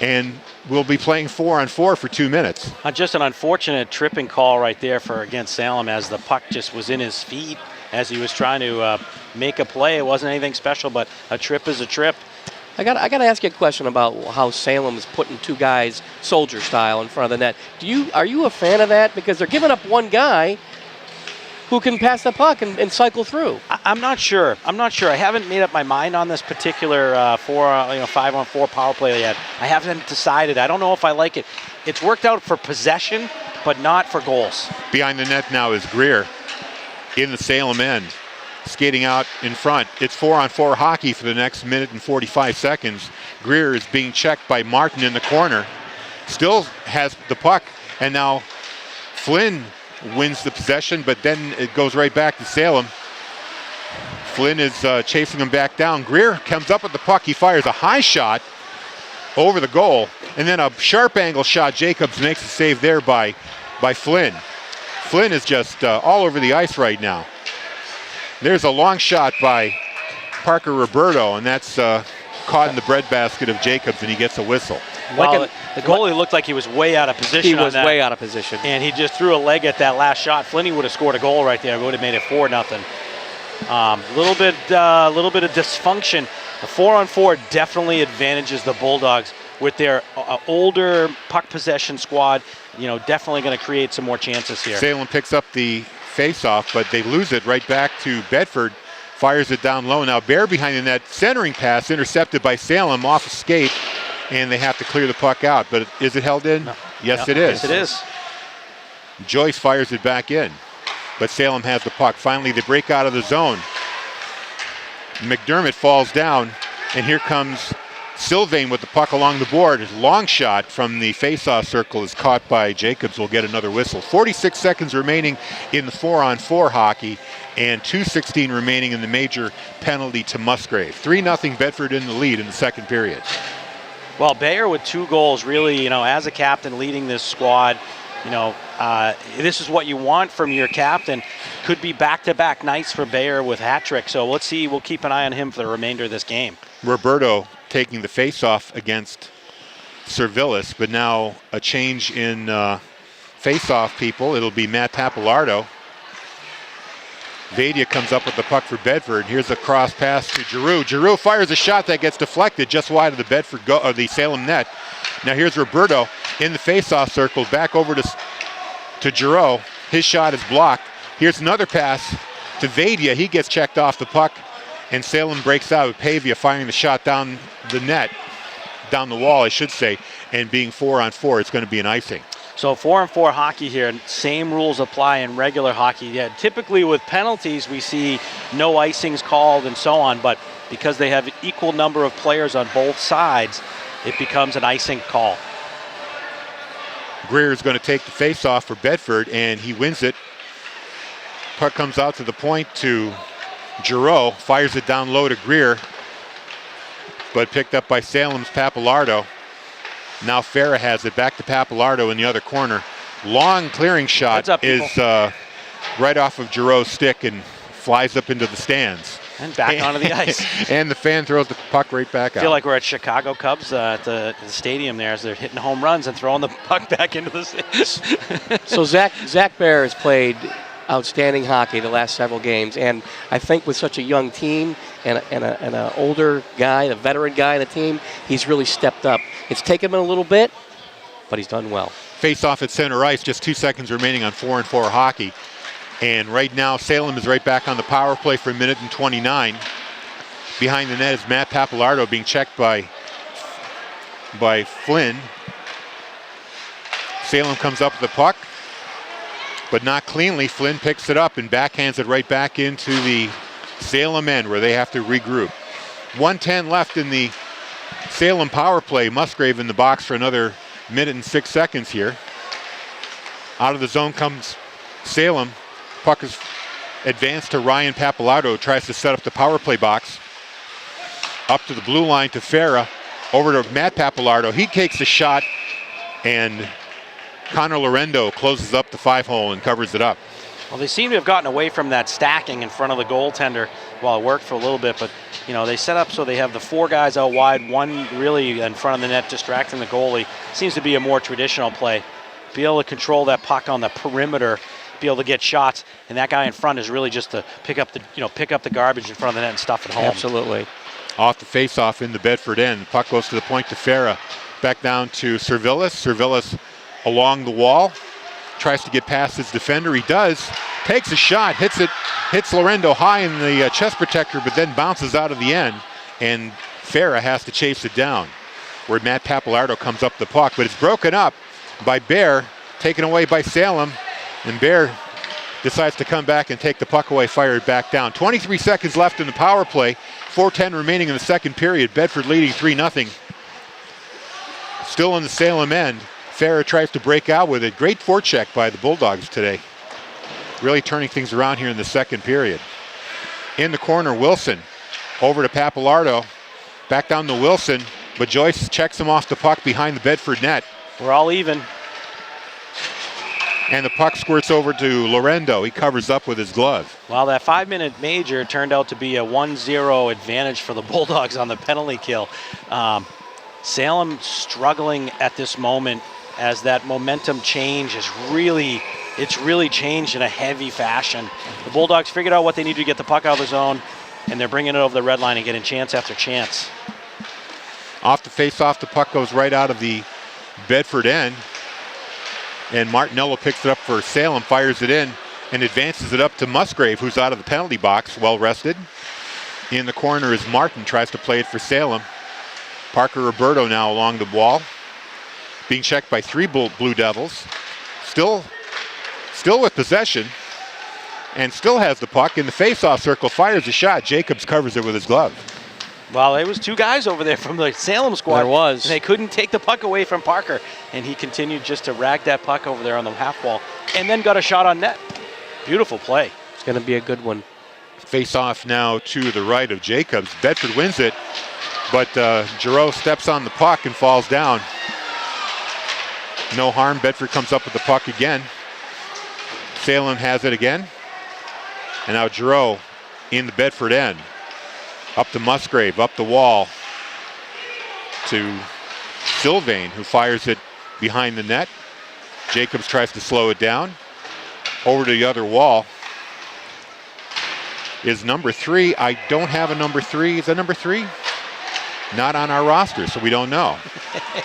and we'll be playing 4-on-4 for 2 minutes. Just an unfortunate tripping call right there against Salem, as the puck just was in his feet as he was trying to make a play. It wasn't anything special, but a trip is a trip. I got to ask you a question about how Salem is putting 2 guys soldier style in front of the net. Are you a fan of that? Because they're giving up 1 guy who can pass the puck and cycle through. I'm not sure. I haven't made up my mind on this particular 5-on-4 power play yet. I haven't decided. I don't know if I like it. It's worked out for possession, but not for goals. Behind the net now is Greer in the Salem end, skating out in front. It's 4-on-4 hockey for the next minute and 45 seconds. Greer is being checked by Martin in the corner. Still has the puck, and now Flynn wins the possession, but then it goes right back to Salem. Flynn is chasing him back down. Greer comes up with the puck. He fires a high shot over the goal, and then a sharp angle shot. Jacobs makes a save there by Flynn. Flynn is just all over the ice right now. There's a long shot by Parker Roberto, and that's caught in the breadbasket of Jacobs, and he gets a whistle. Well, the goalie looked like he was way out of position. He was way out of position. And he just threw a leg at that last shot. Flinney would have scored a goal right there. Would have made it 4-0. Little bit of dysfunction. The 4-on-4 definitely advantages the Bulldogs with their older puck possession squad. Definitely going to create some more chances here. Salem picks up the face-off, but they lose it right back to Bedford. Fires it down low. Now Bear behind the net, centering pass intercepted by Salem off a skate, and they have to clear the puck out. But is it held in? No. Yes, it is. Yes, it is. Joyce fires it back in, but Salem has the puck. Finally, they break out of the zone. McDermott falls down, and here comes Sylvain with the puck along the board. His long shot from the face-off circle is caught by Jacobs. Will get another whistle. 46 seconds remaining in the 4-on-4 hockey, and 2:16 remaining in the major penalty to Musgrave. 3-0 Bedford in the lead in the second period. Well, Bayer with 2 goals, really, as a captain leading this squad, this is what you want from your captain. Could be back-to-back nights for Bayer with hat trick. So let's see. We'll keep an eye on him for the remainder of this game. Roberto taking the face-off against Servilis, but now a change in face-off people. It'll be Matt Papalardo. Vadia comes up with the puck for Bedford. Here's a cross pass to Giroux. Giroux fires a shot that gets deflected just wide of the the Salem net. Now here's Roberto in the face-off circle, back over to Giroux. His shot is blocked. Here's another pass to Vadia. He gets checked off the puck, and Salem breaks out with Pavia firing the shot down the net, down the wall, I should say, and being 4-on-4, it's going to be an icing. So 4-on-4 hockey here, same rules apply in regular hockey. Yeah, typically with penalties, we see no icings called and so on, but because they have equal number of players on both sides, it becomes an icing call. Greer is going to take the face-off for Bedford, and he wins it. Puck comes out to the point to Giroux, fires it down low to Greer, but picked up by Salem's Papalardo. Now Farah has it, back to Papalardo in the other corner. Long clearing shot is right off of Giroux's stick and flies up into the stands. And back onto the ice. And the fan throws the puck right back out. I feel like we're at Chicago Cubs at the stadium there as they're hitting home runs and throwing the puck back into the stands. So Zach Bear has played outstanding hockey the last several games, and I think with such a young team and an older guy, a veteran guy in the team, he's really stepped up. It's taken him a little bit, but he's done well. Face off at center ice, just 2 seconds remaining on 4-on-4 hockey. And right now, Salem is right back on the power play for 1:29. Behind the net is Matt Papalardo being checked by Flynn. Salem comes up with the puck, but not cleanly. Flynn picks it up and backhands it right back into the Salem end where they have to regroup. 1:10 left in the Salem power play. Musgrave in the box for another 1:06 here. Out of the zone comes Salem. Puck is advanced to Ryan Papalardo, tries to set up the power play box. Up to the blue line to Farah. Over to Matt Papalardo. He takes a shot, and Connor Lorendo closes up the 5-hole and covers it up. Well, they seem to have gotten away from that stacking in front of the goaltender. Well, it worked for a little bit, but they set up so they have the 4 guys out wide, 1 really in front of the net distracting the goalie. Seems to be a more traditional play. Be able to control that puck on the perimeter, be able to get shots, and that guy in front is really just to pick up the garbage in front of the net and stuff it home. Absolutely. Off the face-off in the Bedford end. The puck goes to the point to Farah. Back down to Servilis. Servilis along the wall. Tries to get past his defender. He does. Takes a shot. Hits Lorendo high in the chest protector, but then bounces out of the end. And Farah has to chase it down. Where Matt Papalardo comes up the puck. But it's broken up by Bear. Taken away by Salem. And Bear decides to come back and take the puck away, fire it back down. 23 seconds left in the power play. 4:10 remaining in the second period. Bedford leading 3-0. Still on the Salem end. Farah tries to break out with it. Great forecheck by the Bulldogs today. really turning things around here in the second period. In the corner, Wilson over to Papalardo. Back down to Wilson, but Joyce checks him off the puck behind the Bedford net. We're all even. And the puck squirts over to Lorendo. He covers up with his glove. Well, that 5-minute major turned out to be a 1-0 advantage for the Bulldogs on the penalty kill. Salem struggling at this moment as that momentum change is it's really changed in a heavy fashion. The Bulldogs figured out what they need to get the puck out of the zone, and they're bringing it over the red line and getting chance after chance. Off the face-off, the puck goes right out of the Bedford end. And Martinello picks it up for Salem, fires it in, and advances it up to Musgrave, who's out of the penalty box, well rested. In the corner is Martin, tries to play it for Salem. Parker Roberto now along the wall. Being checked by 3 Blue Devils. Still with possession, and still has the puck in the face-off circle, fires a shot. Jacobs covers it with his glove. Well, there was 2 guys over there from the Salem squad. There was. And they couldn't take the puck away from Parker. And he continued just to rag that puck over there on the half wall. And then got a shot on net. Beautiful play. It's going to be a good one. Face-off now to the right of Jacobs. Bedford wins it, but Giroux steps on the puck and falls down. No harm. Bedford comes up with the puck again. Salem has it again. And now Giroux in the Bedford end. Up to Musgrave, up the wall to Sylvain, who fires it behind the net. Jacobs tries to slow it down. Over to the other wall is number 3. I don't have a number 3. Is that number 3? Not on our roster, so we don't know.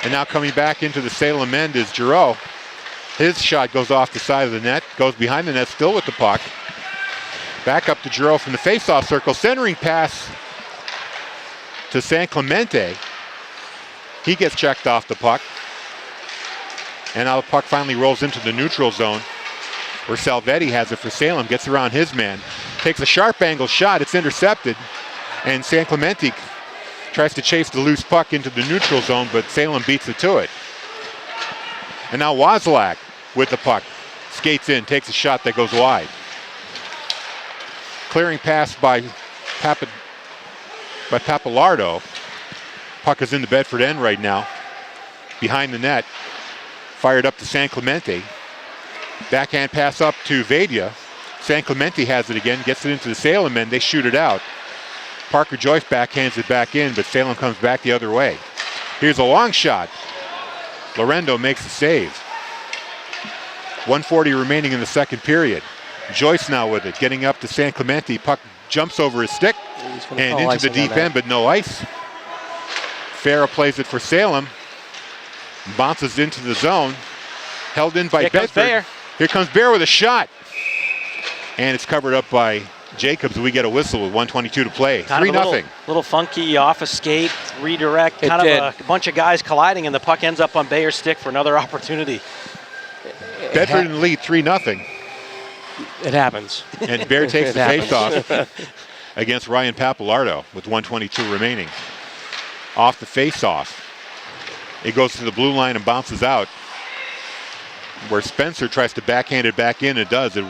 And now coming back into the Salem end is Giroux. His shot goes off the side of the net, goes behind the net, still with the puck. Back up to Giroux from the face-off circle. Centering pass to San Clemente. He gets checked off the puck. And now the puck finally rolls into the neutral zone, where Salvetti has it for Salem, gets around his man, takes a sharp angle shot, it's intercepted, and San Clemente tries to chase the loose puck into the neutral zone, but Salem beats it to it. And now Wozlak with the puck, skates in, takes a shot that goes wide. Clearing pass by Papalardo. Puck is in the Bedford end right now. Behind the net. Fired up to San Clemente. Backhand pass up to Vadia. San Clemente has it again, gets it into the Salem end. They shoot it out. Parker Joyce backhands it back in, but Salem comes back the other way. Here's a long shot. Lorendo makes the save. 1:40 remaining in the second period. Joyce now with it, getting up to San Clemente. Puck jumps over his stick and into the deep end, but no ice. Farah plays it for Salem. Bounces into the zone. Held in by Bedford. Here comes Bear with a shot. And it's covered up by Jacobs. We get a whistle with 1:22 to play. 3-0. Little funky off a skate, redirect, kind of a bunch of guys colliding, and the puck ends up on Bayer's stick for another opportunity. Bedford in the lead, 3-0. It happens. And Bear takes the face-off against Ryan Papalardo with 1:22 remaining. Off the face-off. It goes to the blue line and bounces out. Where Spencer tries to backhand it back in, it does. It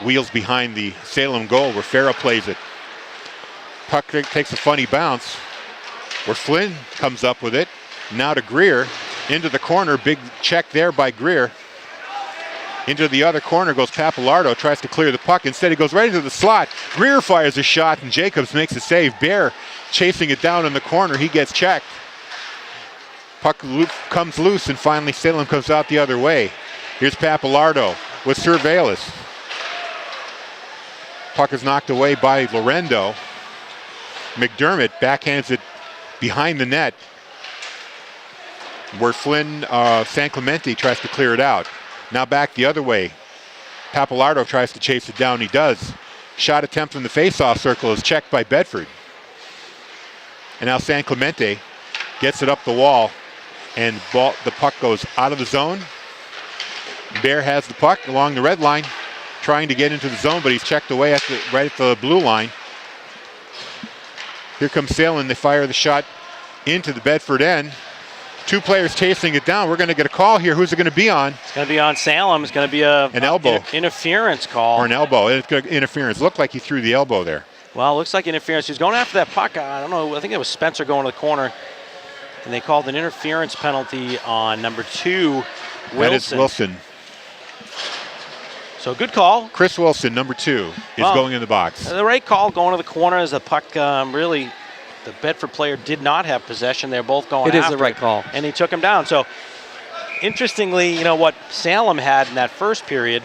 wheels behind the Salem goal where Farah plays it. Puck takes a funny bounce where Flynn comes up with it. Now to Greer, into the corner, big check there by Greer. Into the other corner goes Papalardo, tries to clear the puck. Instead, he goes right into the slot. Greer fires a shot, and Jacobs makes a save. Bear chasing it down in the corner. He gets checked. Puck comes loose, and finally Salem comes out the other way. Here's Papalardo with Cervelis. Puck is knocked away by Lorendo. McDermott backhands it behind the net, where Flynn, San Clemente tries to clear it out. Now back the other way. Papalardo tries to chase it down. He does. Shot attempt from the face-off circle is checked by Bedford. And now San Clemente gets it up the wall, and the puck goes out of the zone. Bear has the puck along the red line, trying to get into the zone, but he's checked away right at the blue line. Here comes Salem. They fire the shot into the Bedford end. Two players chasing it down. We're going to get a call here. Who's it going to be on? It's going to be on Salem. It's going to be an elbow. Interference call. Or an elbow. It's interference. Looked like he threw the elbow there. Well, it looks like interference. He's going after that puck. I don't know. I think it was Spencer going to the corner. And they called an interference penalty on number 2, Wilson. That is Wilson. So good call. Chris Wilson, number 2, is going in the box. The right call going to the corner as the puck really, the Bedford player did not have possession. They're both going after it. It is the right call. And he took him down. So interestingly, what Salem had in that first period,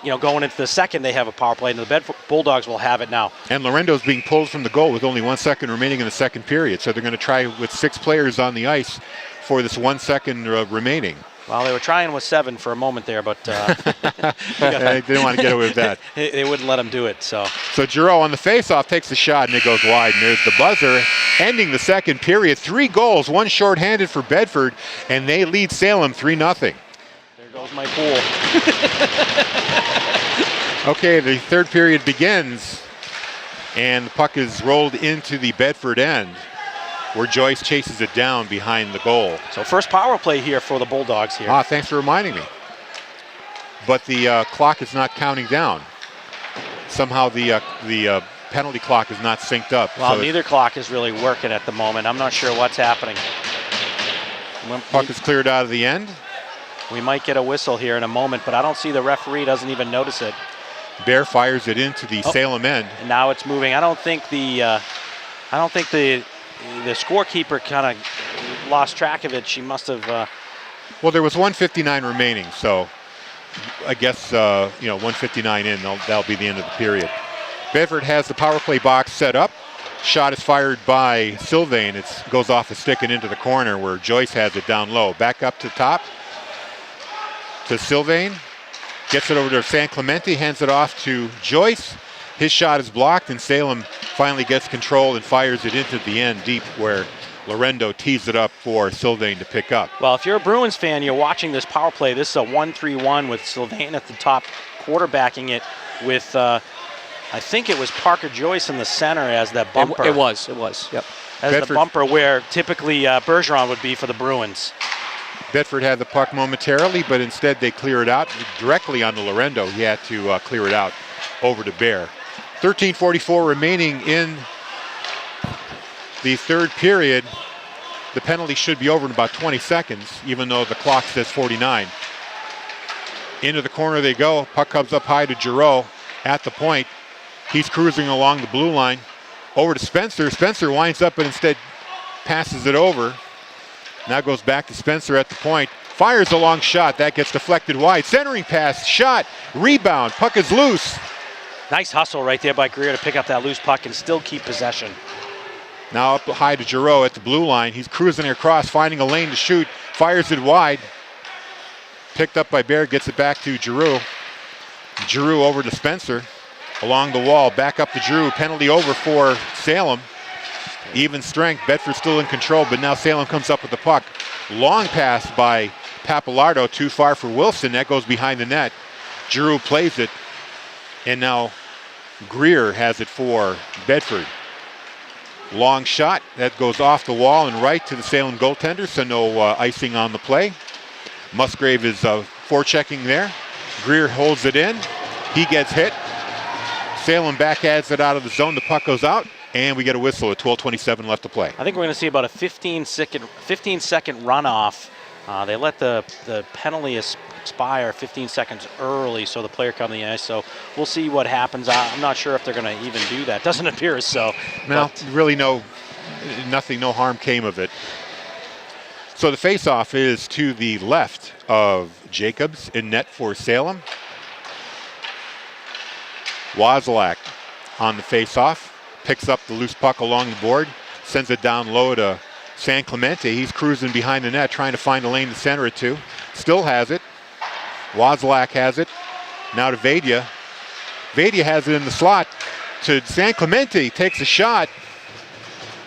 going into the second, they have a power play, and the Bedford Bulldogs will have it now. And Lorendo's being pulled from the goal with only 1 second remaining in the second period. So they're going to try with 6 players on the ice for this 1 second remaining. Well, they were trying with 7 for a moment there, but they didn't want to get away with that. They wouldn't let him do it. So Giroux on the faceoff takes the shot, and it goes wide. And there's the buzzer, ending the second period. 3 goals, 1 shorthanded for Bedford, and they lead Salem 3-0. There goes my pool. Okay, the third period begins, and the puck is rolled into the Bedford end, where Joyce chases it down behind the goal. So first power play here for the Bulldogs here. Thanks for reminding me. But the clock is not counting down. Somehow the penalty clock is not synced up. Well, so neither clock is really working at the moment. I'm not sure what's happening. Puck is cleared out of the end. We might get a whistle here in a moment, but I don't see the referee doesn't even notice it. Bear fires it into the Salem end. And now it's moving. I don't think the scorekeeper kind of lost track of it. She must have. Well, there was 1:59 remaining, so I guess 1:59 in, that'll be the end of the period. Bedford has the power play box set up. Shot is fired by Sylvain. It goes off the stick and into the corner where Joyce has it down low. Back up to top to Sylvain. Gets it over to San Clemente, hands it off to Joyce. His shot is blocked, and Salem finally gets control and fires it into the end deep where Lorendo tees it up for Sylvain to pick up. Well, if you're a Bruins fan, you're watching this power play. This is a 1-3-1 with Sylvain at the top, quarterbacking it with, I think it was Parker Joyce in the center as that bumper. It was, yep. As Bedford, the bumper where typically Bergeron would be for the Bruins. Bedford had the puck momentarily, but instead they clear it out directly onto Lorendo. He had to clear it out over to Bear. 13:44 remaining in the third period. The penalty should be over in about 20 seconds, even though the clock says 49. Into the corner they go. Puck comes up high to Giroux at the point. He's cruising along the blue line. Over to Spencer. Spencer winds up and instead passes it over. Now goes back to Spencer at the point. Fires a long shot. That gets deflected wide. Centering pass, shot, rebound. Puck is loose. Nice hustle right there by Greer to pick up that loose puck and still keep possession. Now up high to Giroux at the blue line. He's cruising across, finding a lane to shoot. Fires it wide. Picked up by Bear, gets it back to Giroux. Giroux over to Spencer. Along the wall, back up to Giroux. Penalty over for Salem. Even strength. Bedford still in control, but now Salem comes up with the puck. Long pass by Papalardo, too far for Wilson. That goes behind the net. Giroux plays it, and now Greer has it for Bedford. Long shot. That goes off the wall and right to the Salem goaltender, so no icing on the play. Musgrave is forechecking there. Greer holds it in. He gets hit. Salem back adds it out of the zone. The puck goes out. And we get a whistle at 12:27 left to play. I think we're going to see about a 15-second runoff. They let the penalty expire 15 seconds early, so the player comes on the ice. So we'll see what happens. I'm not sure if they're going to even do that. Doesn't appear so. No, really no harm came of it. So the faceoff is to the left of Jacobs in net for Salem. Wozlak on the faceoff. Picks up the loose puck along the board, sends it down low to San Clemente. He's cruising behind the net, trying to find a lane to center it to. Still has it. Wozlak has it. Now to Vadia. Vadia has it in the slot to San Clemente. Takes a shot.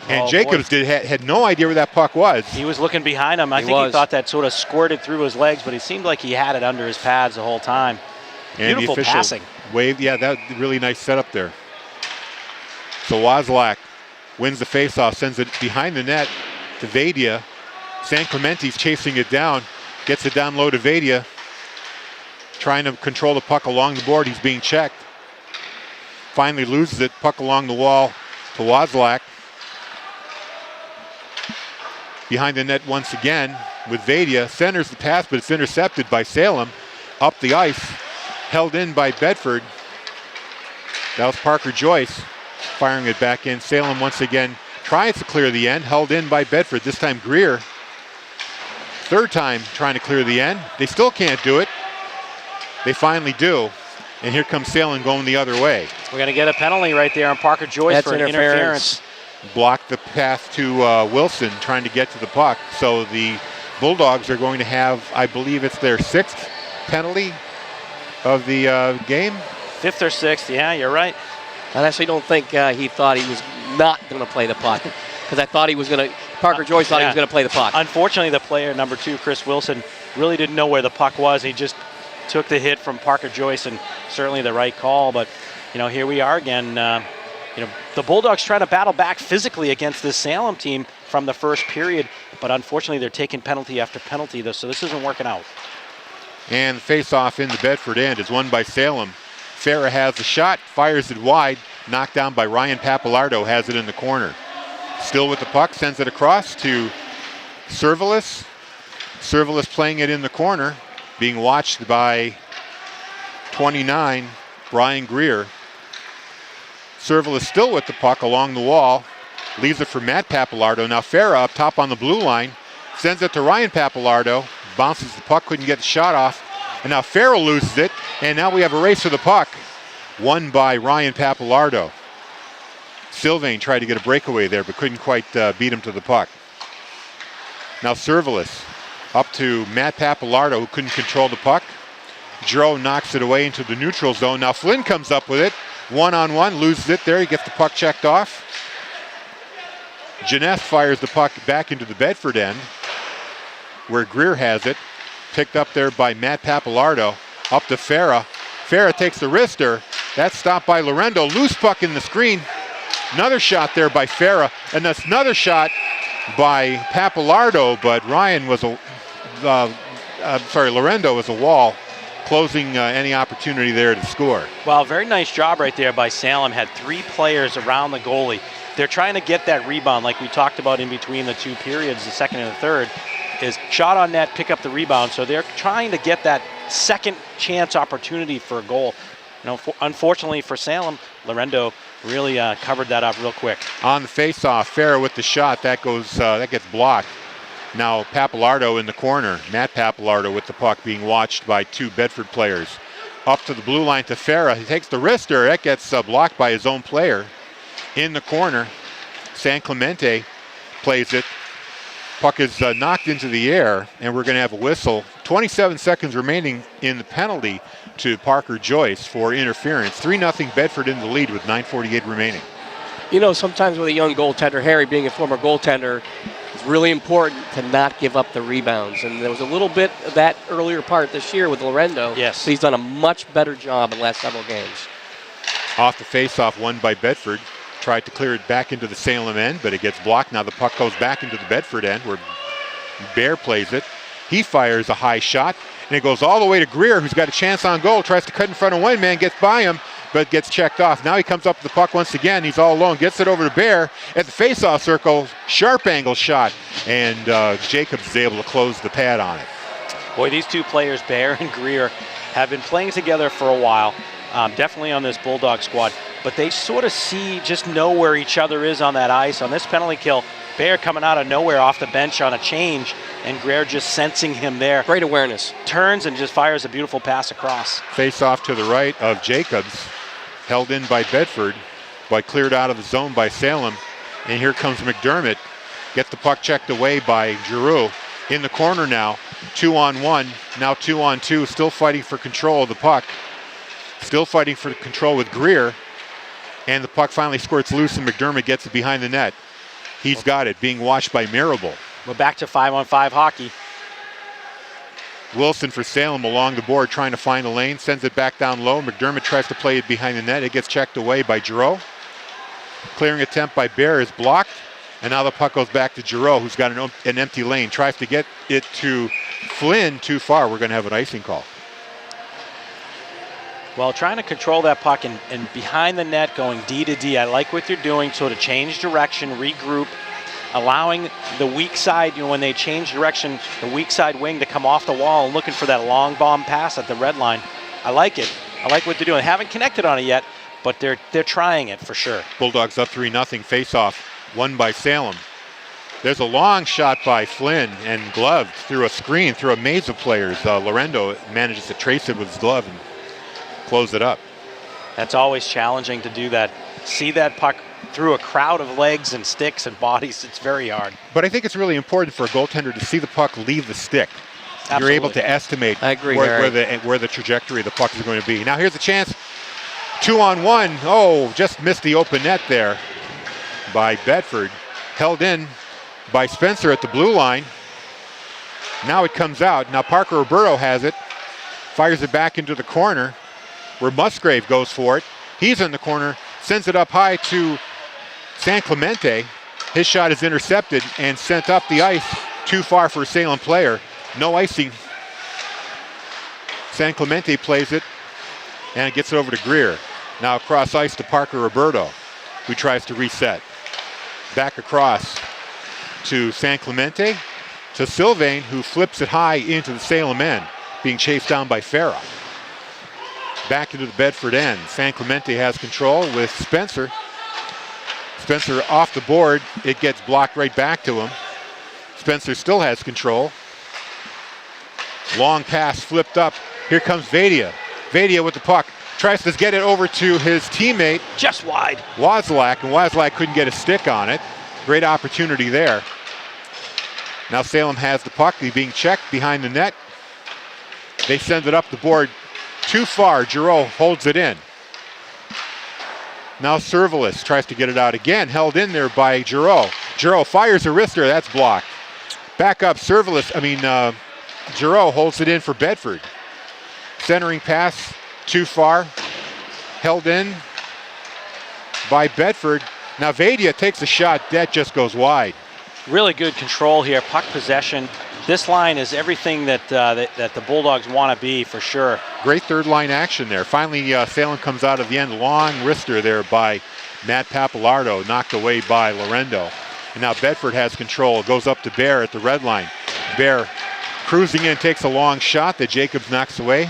And Jacobs had no idea where that puck was. He was looking behind him. I think he thought that sort of squirted through his legs, but it seemed like he had it under his pads the whole time. And beautiful the official passing. Waved, yeah, that really nice setup there. So Wozlak wins the faceoff, sends it behind the net to Vadia. San Clemente's chasing it down, gets it down low to Vadia, trying to control the puck along the board. He's being checked. Finally loses it, puck along the wall to Wozlak. Behind the net once again with Vadia. Centers the pass, but it's intercepted by Salem. Up the ice, held in by Bedford. That was Parker Joyce firing it back in. Salem once again tries to clear the end, held in by Bedford. This time Greer, third time trying to clear the end. They still can't do it. They finally do. And here comes Salem going the other way. We're going to get a penalty right there on Parker Joyce for an interference. Blocked the path to Wilson trying to get to the puck. So the Bulldogs are going to have, I believe it's their 6th penalty of the game. 5th or 6th, yeah, you're right. I actually don't think he thought he was not going to play the puck. Because I thought he was going to, Parker Joyce thought he was going to play the puck. Unfortunately, the player, number 2, Chris Wilson, really didn't know where the puck was. He just took the hit from Parker Joyce, and certainly the right call. But, here we are again. The Bulldogs trying to battle back physically against this Salem team from the first period. But unfortunately, they're taking penalty after penalty, so this isn't working out. And the face-off in the Bedford end is won by Salem. Farah has the shot, fires it wide, knocked down by Ryan Papalardo, has it in the corner. Still with the puck, sends it across to Servalis. Servalis playing it in the corner, being watched by 29, Brian Greer. Servalis still with the puck along the wall, leaves it for Matt Papalardo. Now Farah up top on the blue line, sends it to Ryan Papalardo, bounces the puck, couldn't get the shot off. And now Farrell loses it, and now we have a race for the puck, won by Ryan Papalardo. Sylvain tried to get a breakaway there, but couldn't quite beat him to the puck. Now Servalis up to Matt Papalardo, who couldn't control the puck. Giroux knocks it away into the neutral zone. Now Flynn comes up with it, one-on-one, loses it there. He gets the puck checked off. Jeunesse fires the puck back into the Bedford end, where Greer has it. Picked up there by Matt Papalardo. Up to Farah. Farah takes the wrister. That's stopped by Lorendo. Loose puck in the screen. Another shot there by Farah. And that's another shot by Papalardo, but Lorendo was a wall, closing any opportunity there to score. Well, very nice job right there by Salem. Had 3 players around the goalie. They're trying to get that rebound like we talked about in between the 2 periods, the second and the third, is shot on net, pick up the rebound. So they're trying to get that second chance opportunity for a goal. Unfortunately for Salem, Lorendo really covered that up real quick. On the face-off, Farah with the shot, that gets blocked. Now Papalardo in the corner, Matt Papalardo with the puck being watched by 2 Bedford players. Up to the blue line to Farah, he takes the wrister, that gets blocked by his own player. In the corner, San Clemente plays it. Puck is knocked into the air, and we're going to have a whistle. 27 seconds remaining in the penalty to Parker Joyce for interference. 3-0 Bedford in the lead with 9:48 remaining. Sometimes with a young goaltender, Harry being a former goaltender, it's really important to not give up the rebounds. And there was a little bit of that earlier part this year with Lorendo. Yes. So he's done a much better job in the last several games. Off the face-off, won by Bedford. Tried to clear it back into the Salem end, but it gets blocked. Now the puck goes back into the Bedford end where Bear plays it. He fires a high shot, and it goes all the way to Greer, who's got a chance on goal, tries to cut in front of one man, gets by him, but gets checked off. Now he comes up with the puck once again. He's all alone, gets it over to Bear at the face-off circle, sharp angle shot, and Jacobs is able to close the pad on it. Boy, these 2 players, Bear and Greer, have been playing together for a while. Definitely on this Bulldog squad, but they sort of just know where each other is on that ice. On this penalty kill, Bear coming out of nowhere off the bench on a change, and Greer just sensing him there. Great awareness. Turns and just fires a beautiful pass across. Face off to the right of Jacobs, held in by Bedford, but cleared out of the zone by Salem. And here comes McDermott, gets the puck checked away by Giroux. In the corner now, 2-on-1, now 2-on-2, still fighting for control of the puck. Still fighting for control with Greer, and the puck finally squirts loose, and McDermott gets it behind the net. He's got it, being watched by Marable. We're back to 5-on-5 hockey. Wilson for Salem along the board, trying to find a lane, sends it back down low. McDermott tries to play it behind the net. It gets checked away by Giroux. Clearing attempt by Bear is blocked, And now the puck goes back to Giroux, who's got an empty lane. Tries to get it to Flynn too far. We're going to have an icing call. Well, trying to control that puck and behind the net going D to D. I like what they're doing, so to change direction, regroup, allowing the weak side, when they change direction, the weak side wing to come off the wall and looking for that long bomb pass at the red line. I like it. I like what they're doing. Haven't connected on it yet, but they're trying it for sure. Bulldogs up 3-0, face-off, won by Salem. There's a long shot by Flynn and gloved through a screen, through a maze of players. Lorendo manages to trace it with his glove and close it up. That's always challenging to do that. See that puck through a crowd of legs and sticks and bodies. It's very hard. But I think it's really important for a goaltender to see the puck leave the stick. Absolutely. You're able to estimate I agree, where the trajectory of the puck is going to be. Now here's a chance. 2-on-1. Oh, just missed the open net there by Bedford. Held in by Spencer at the blue line. Now it comes out. Now Parker Roberto has it. Fires it back into the corner where Musgrave goes for it. He's in the corner. Sends it up high to San Clemente. His shot is intercepted and sent up the ice too far for a Salem player. No icing. San Clemente plays it and gets it over to Greer. Now across ice to Parker Roberto, who tries to reset. Back across to San Clemente, to Sylvain, who flips it high into the Salem end, being chased down by Farah. Back into the Bedford end. San Clemente has control with Spencer. Spencer off the board. It gets blocked right back to him. Spencer still has control. Long pass flipped up. Here comes Vadia. Vadia with the puck. Tries to get it over to his teammate. Just wide. Wozlak, and Wozlak couldn't get a stick on it. Great opportunity there. Now Salem has the puck. He's being checked behind the net. They send it up the board too far. Giroux holds it in. Now Servalis tries to get it out again. Held in there by Giroux. Giroux fires a wrister. That's blocked. Back up Servalis. Giroux holds it in for Bedford. Centering pass too far. Held in by Bedford. Now Vadia takes a shot. That just goes wide. Really good control here. Puck possession. This line is everything that the Bulldogs want to be for sure. Great third line action there. Finally, Salem comes out of the end. Long wrister there by Matt Papalardo, knocked away by Lorendo. And now Bedford has control. Goes up to Bear at the red line. Bear cruising in, takes a long shot that Jacobs knocks away.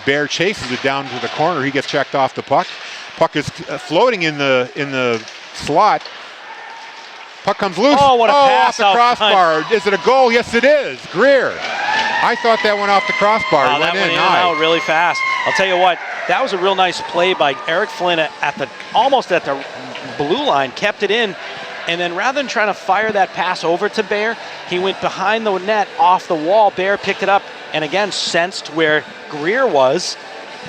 Bear chases it down to the corner. He gets checked off the puck. Puck is floating in the slot. Puck comes loose. Oh, what a pass off the crossbar. front. Is it a goal? Yes, it is. Greer. I thought that went off the crossbar. That went in and out really fast. I'll tell you what, that was a real nice play by Eric Flynn almost at the blue line, kept it in, and then rather than trying to fire that pass over to Bear, he went behind the net off the wall. Bear picked it up and again sensed where Greer was.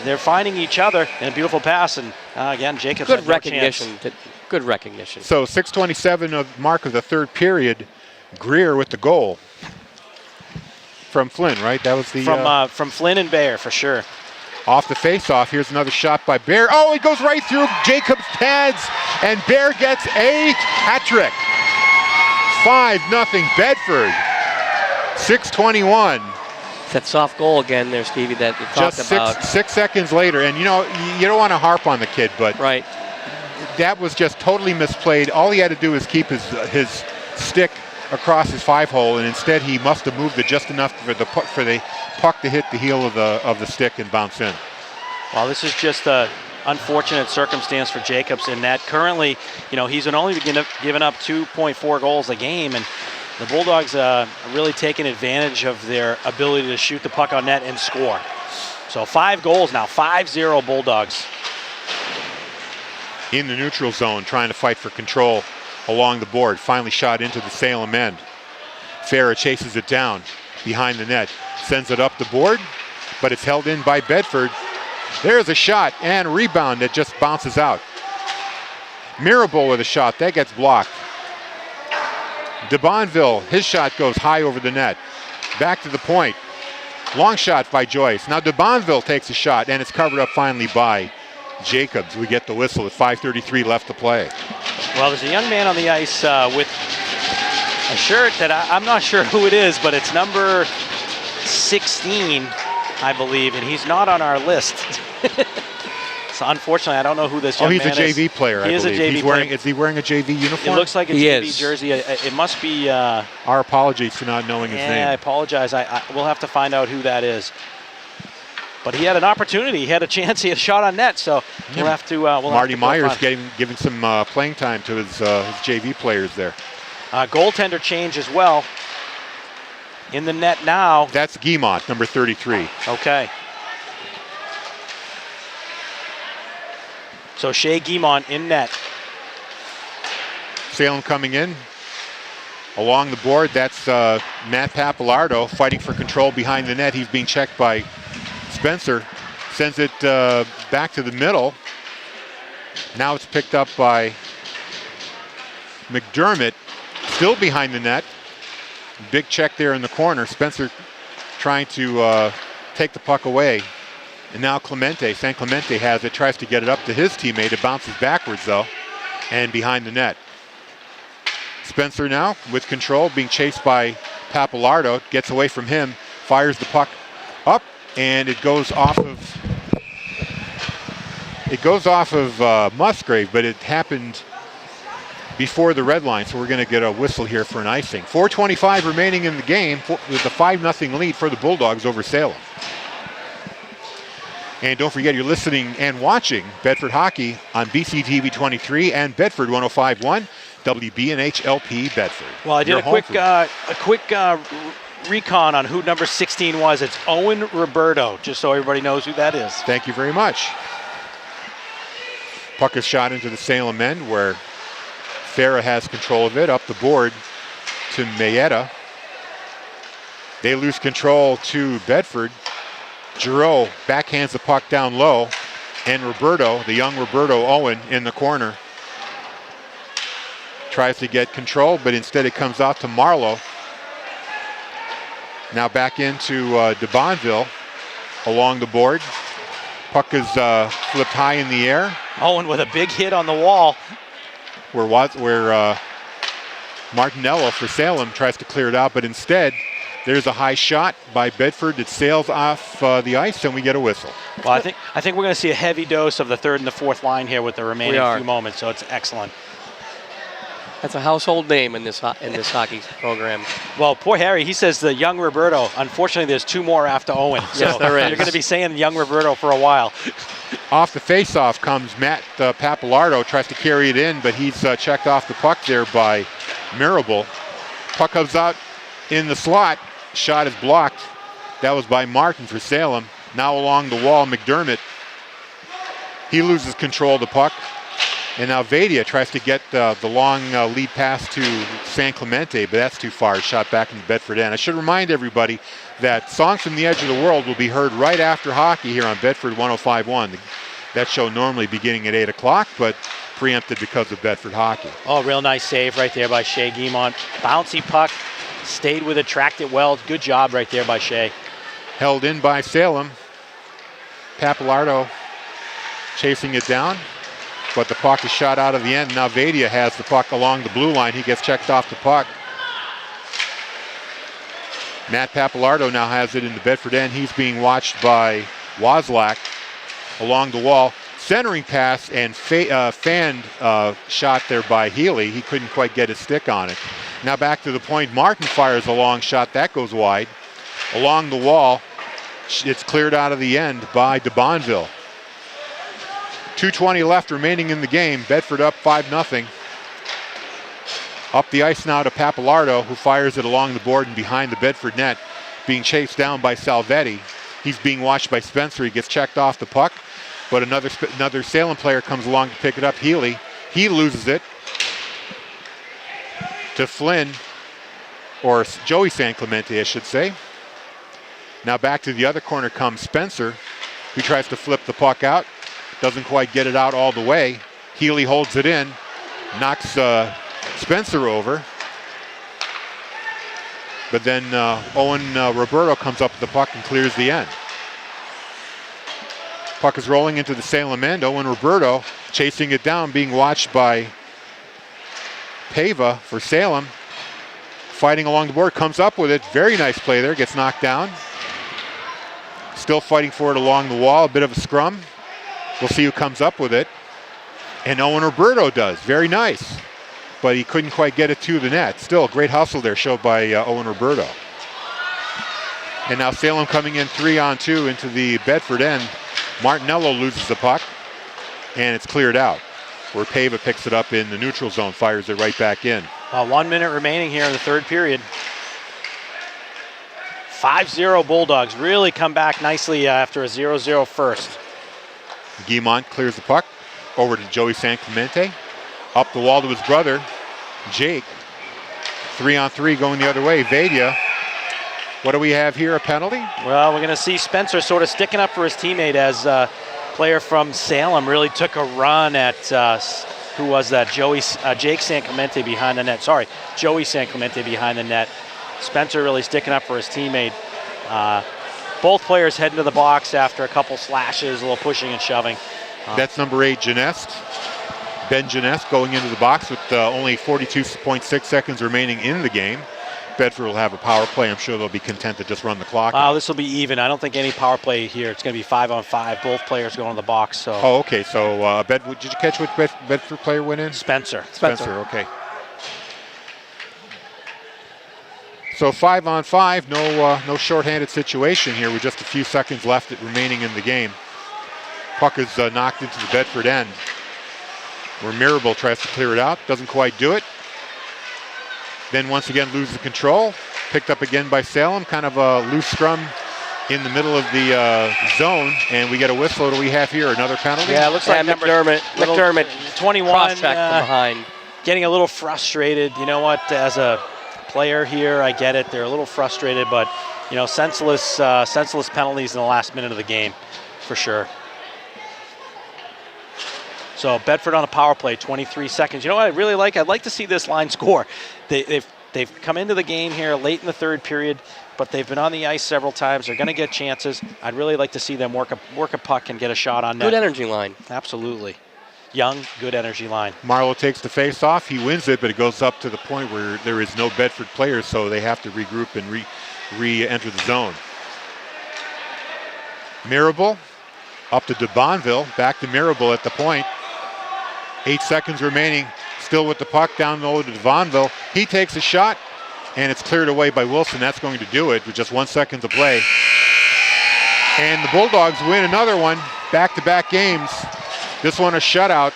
They're finding each other in a beautiful pass, and again, Jacobs Good had no recognition. chance. Good recognition. So 6:27 of mark of the third period. Greer with the goal from Flynn, right? That was the From Flynn and Bear for sure. off the face-off. Here's another shot by Bear. Oh, it goes right through Jacobs' pads, and Bear gets a hat trick. 5-0 Bedford. 6:21. That soft goal again there, Stevie, that you talked Just about. 6 seconds later, and you don't want to harp on the kid, but Right. that was just totally misplayed. All he had to do was keep his stick across his 5-hole, and instead he must have moved it just enough for the puck to hit the heel of the stick and bounce in. Well, this is just a unfortunate circumstance for Jacobs in that currently, he's only given up 2.4 goals a game, and the Bulldogs are really taking advantage of their ability to shoot the puck on net and score. So 5 goals now, 5-0 Bulldogs. In the neutral zone, trying to fight for control along the board. Finally shot into the Salem end. Farah chases it down behind the net. Sends it up the board, but it's held in by Bedford. There's a shot and a rebound that just bounces out. Mirabel with a shot. That gets blocked. De Bonville, his shot goes high over the net. Back to the point. Long shot by Joyce. Now De Bonville takes a shot, and it's covered up finally by Jacobs. We get the whistle with 5:33 left to play. Well, there's a young man on the ice with a shirt that I'm not sure who it is, but it's number 16, I believe, and he's not on our list. So unfortunately, I don't know who this young man is. Oh, he's a JV player, I believe. He is a JV player. Is he wearing a JV uniform? It looks like a He JV is. jersey. It must be. Our apologies for not knowing his Yeah, name. I apologize. We'll have to find out who that is. But he had an opportunity. He had a chance. He had a shot on net. So we'll have to. Marty Myers giving some playing time to his JV players there. Goaltender change as well. In the net now. That's Guimont, number 33. Okay. So Shea Guimont in net. Salem coming in. Along the board, that's Matt Papalardo fighting for control behind the net. He's being checked by Spencer. Sends it back to the middle. Now it's picked up by McDermott, still behind the net. Big check there in the corner. Spencer trying to take the puck away. And now San Clemente has it, tries to get it up to his teammate. It bounces backwards though, and behind the net. Spencer now with control, being chased by Papalardo, gets away from him, fires the puck up, and it goes off of Musgrave, but it happened before the red line, so we're going to get a whistle here for an icing. 4:25 remaining in the game with a 5-0 lead for the Bulldogs over Salem. And don't forget, you're listening and watching Bedford Hockey on BCTV 23 and Bedford 105.1, WBNH LP Bedford. Well, I did a quick recon on who number 16 was. It's Owen Roberto, just so everybody knows who that is. Thank you very much. Puck is shot into the Salem end where Farah has control of it, up the board to Mayetta. They lose control to Bedford. Giroux backhands the puck down low, and Roberto, the young Roberto Owen, in the corner, tries to get control, but instead it comes out to Marlowe. Now back into de Bonville along the board. Puck is flipped high in the air. Owen with a big hit on the wall. Where Martinello for Salem tries to clear it out, but instead there's a high shot by Bedford. It sails off the ice, and we get a whistle. Well, I think we're going to see a heavy dose of the third and the fourth line here with the remaining few moments, so it's excellent. That's a household name in this hockey program. Well, poor Harry, he says the young Roberto. Unfortunately, there's two more after Owen. So yes, there is. You're going to be saying young Roberto for a while. Off the face-off comes Matt Papalardo, tries to carry it in, but he's checked off the puck there by Mirabel. Puck comes out in the slot. Shot is blocked. That was by Martin for Salem. Now along the wall, McDermott. He loses control of the puck. And now Vadia tries to get the long lead pass to San Clemente, but that's too far. Shot back in the Bedford end. I should remind everybody that Songs from the Edge of the World will be heard right after hockey here on Bedford 105.1. That show normally beginning at 8 o'clock, but preempted because of Bedford Hockey. Oh, real nice save right there by Shea Guimont. Bouncy puck. Stayed with it, tracked it well. Good job right there by Shea. Held in by Salem. Papalardo chasing it down, but the puck is shot out of the end. Now Vadia has the puck along the blue line. He gets checked off the puck. Matt Papalardo now has it in the Bedford end. He's being watched by Wozlak along the wall. Centering pass and fanned shot there by Healy. He couldn't quite get his stick on it. Now back to the point. Martin fires a long shot. That goes wide. Along the wall, it's cleared out of the end by de Bonville. 2:20 left remaining in the game. Bedford up 5-0. Up the ice now to Papalardo, who fires it along the board and behind the Bedford net, being chased down by Salvetti. He's being watched by Spencer. He gets checked off the puck, but another Salem player comes along to pick it up, Healy. He loses it to Flynn, or Joey San Clemente, I should say. Now back to the other corner comes Spencer, who tries to flip the puck out. Doesn't quite get it out all the way. Healy holds it in, knocks Spencer over. But then Owen Roberto comes up with the puck and clears the end. Puck is rolling into the Salem end. Owen Roberto chasing it down, being watched by Pava for Salem. fighting along the board, comes up with it. Very nice play there, gets knocked down. Still fighting for it along the wall, a bit of a scrum. We'll see who comes up with it. And Owen Roberto does, very nice. But he couldn't quite get it to the net. Still, great hustle there showed by Owen Roberto. And now Salem coming in 3-on-2 into the Bedford end. Martinello loses the puck, and it's cleared out. Where Pava picks it up in the neutral zone, fires it right back in. 1 minute remaining here in the third period. 5-0 Bulldogs really come back nicely after a 0-0 first. Guimont clears the puck over to Joey San Clemente. Up the wall to his brother, Jake. 3-on-3 going the other way. Vadia. What do we have here, a penalty? Well, we're going to see Spencer sort of sticking up for his teammate as a player from Salem really took a run at, who was that? Jake San Clemente behind the net. Sorry, Joey San Clemente behind the net. Spencer really sticking up for his teammate. Both players heading to the box after a couple slashes, a little pushing and shoving. That's number 8, Genest. Ben Genest going into the box with only 42.6 seconds remaining in the game. Bedford will have a power play. I'm sure they'll be content to just run the clock. This will be even. I don't think any power play here. It's going to be 5-on-5. Both players going to the box. So. Oh, okay. So did you catch what Bedford player went in? Spencer. Okay. So 5-on-5. No shorthanded situation here with just a few seconds left remaining in the game. Puck is knocked into the Bedford end, where Mirabel tries to clear it out, doesn't quite do it. Then once again loses control. Picked up again by Salem, kind of a loose scrum in the middle of the zone, and we get a whistle. What do we have here? Another penalty? Yeah, it looks like McDermott, 21, cross-check from behind. Getting a little frustrated. You know what, as a player here, I get it. They're a little frustrated, but senseless penalties in the last minute of the game, for sure. So Bedford on a power play, 23 seconds. You know what I really like? I'd like to see this line score. They've come into the game here late in the third period, but they've been on the ice several times. They're going to get chances. I'd really like to see them work a puck and get a shot on net. Good energy line. Absolutely. Young, good energy line. Marlowe takes the face-off. He wins it, but it goes up to the point where there is no Bedford players, so they have to regroup and re-enter the zone. Mirabel up to DeBonville. Back to Mirabel at the point. 8 seconds remaining, still with the puck down low to DeBonville. He takes a shot, and it's cleared away by Wilson. That's going to do it with just 1 second to play. And the Bulldogs win another one, back-to-back games. This one a shutout,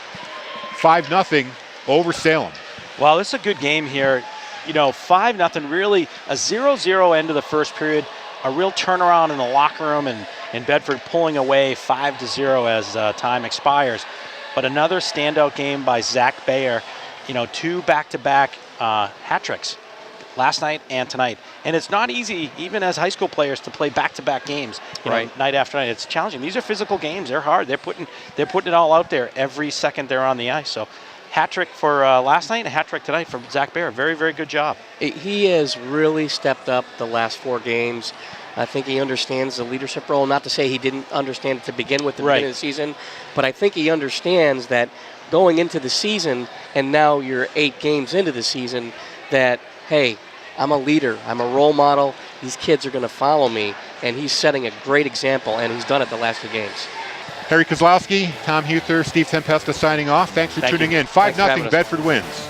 5-0 over Salem. Well, this is a good game here. 5-0, really a 0-0 end of the first period. A real turnaround in the locker room, and Bedford pulling away 5-0 as time expires. But another standout game by Zach Bayer. 2 back-to-back hat tricks last night and tonight. And it's not easy, even as high school players, to play back-to-back games night after night. It's challenging. These are physical games. They're hard. They're putting it all out there every second they're on the ice. So hat trick for last night and a hat trick tonight for Zach Bayer. Very, very good job. He has really stepped up the last 4 games. I think he understands the leadership role. Not to say he didn't understand it to begin with the beginning of the season, but I think he understands that going into the season, and now you're 8 games into the season, that, hey, I'm a leader, I'm a role model, these kids are going to follow me, and he's setting a great example, and he's done it the last 2 games. Harry Kozlowski, Tom Huther, Steve Tempesta signing off. Thanks for tuning in. 5-0 Bedford wins.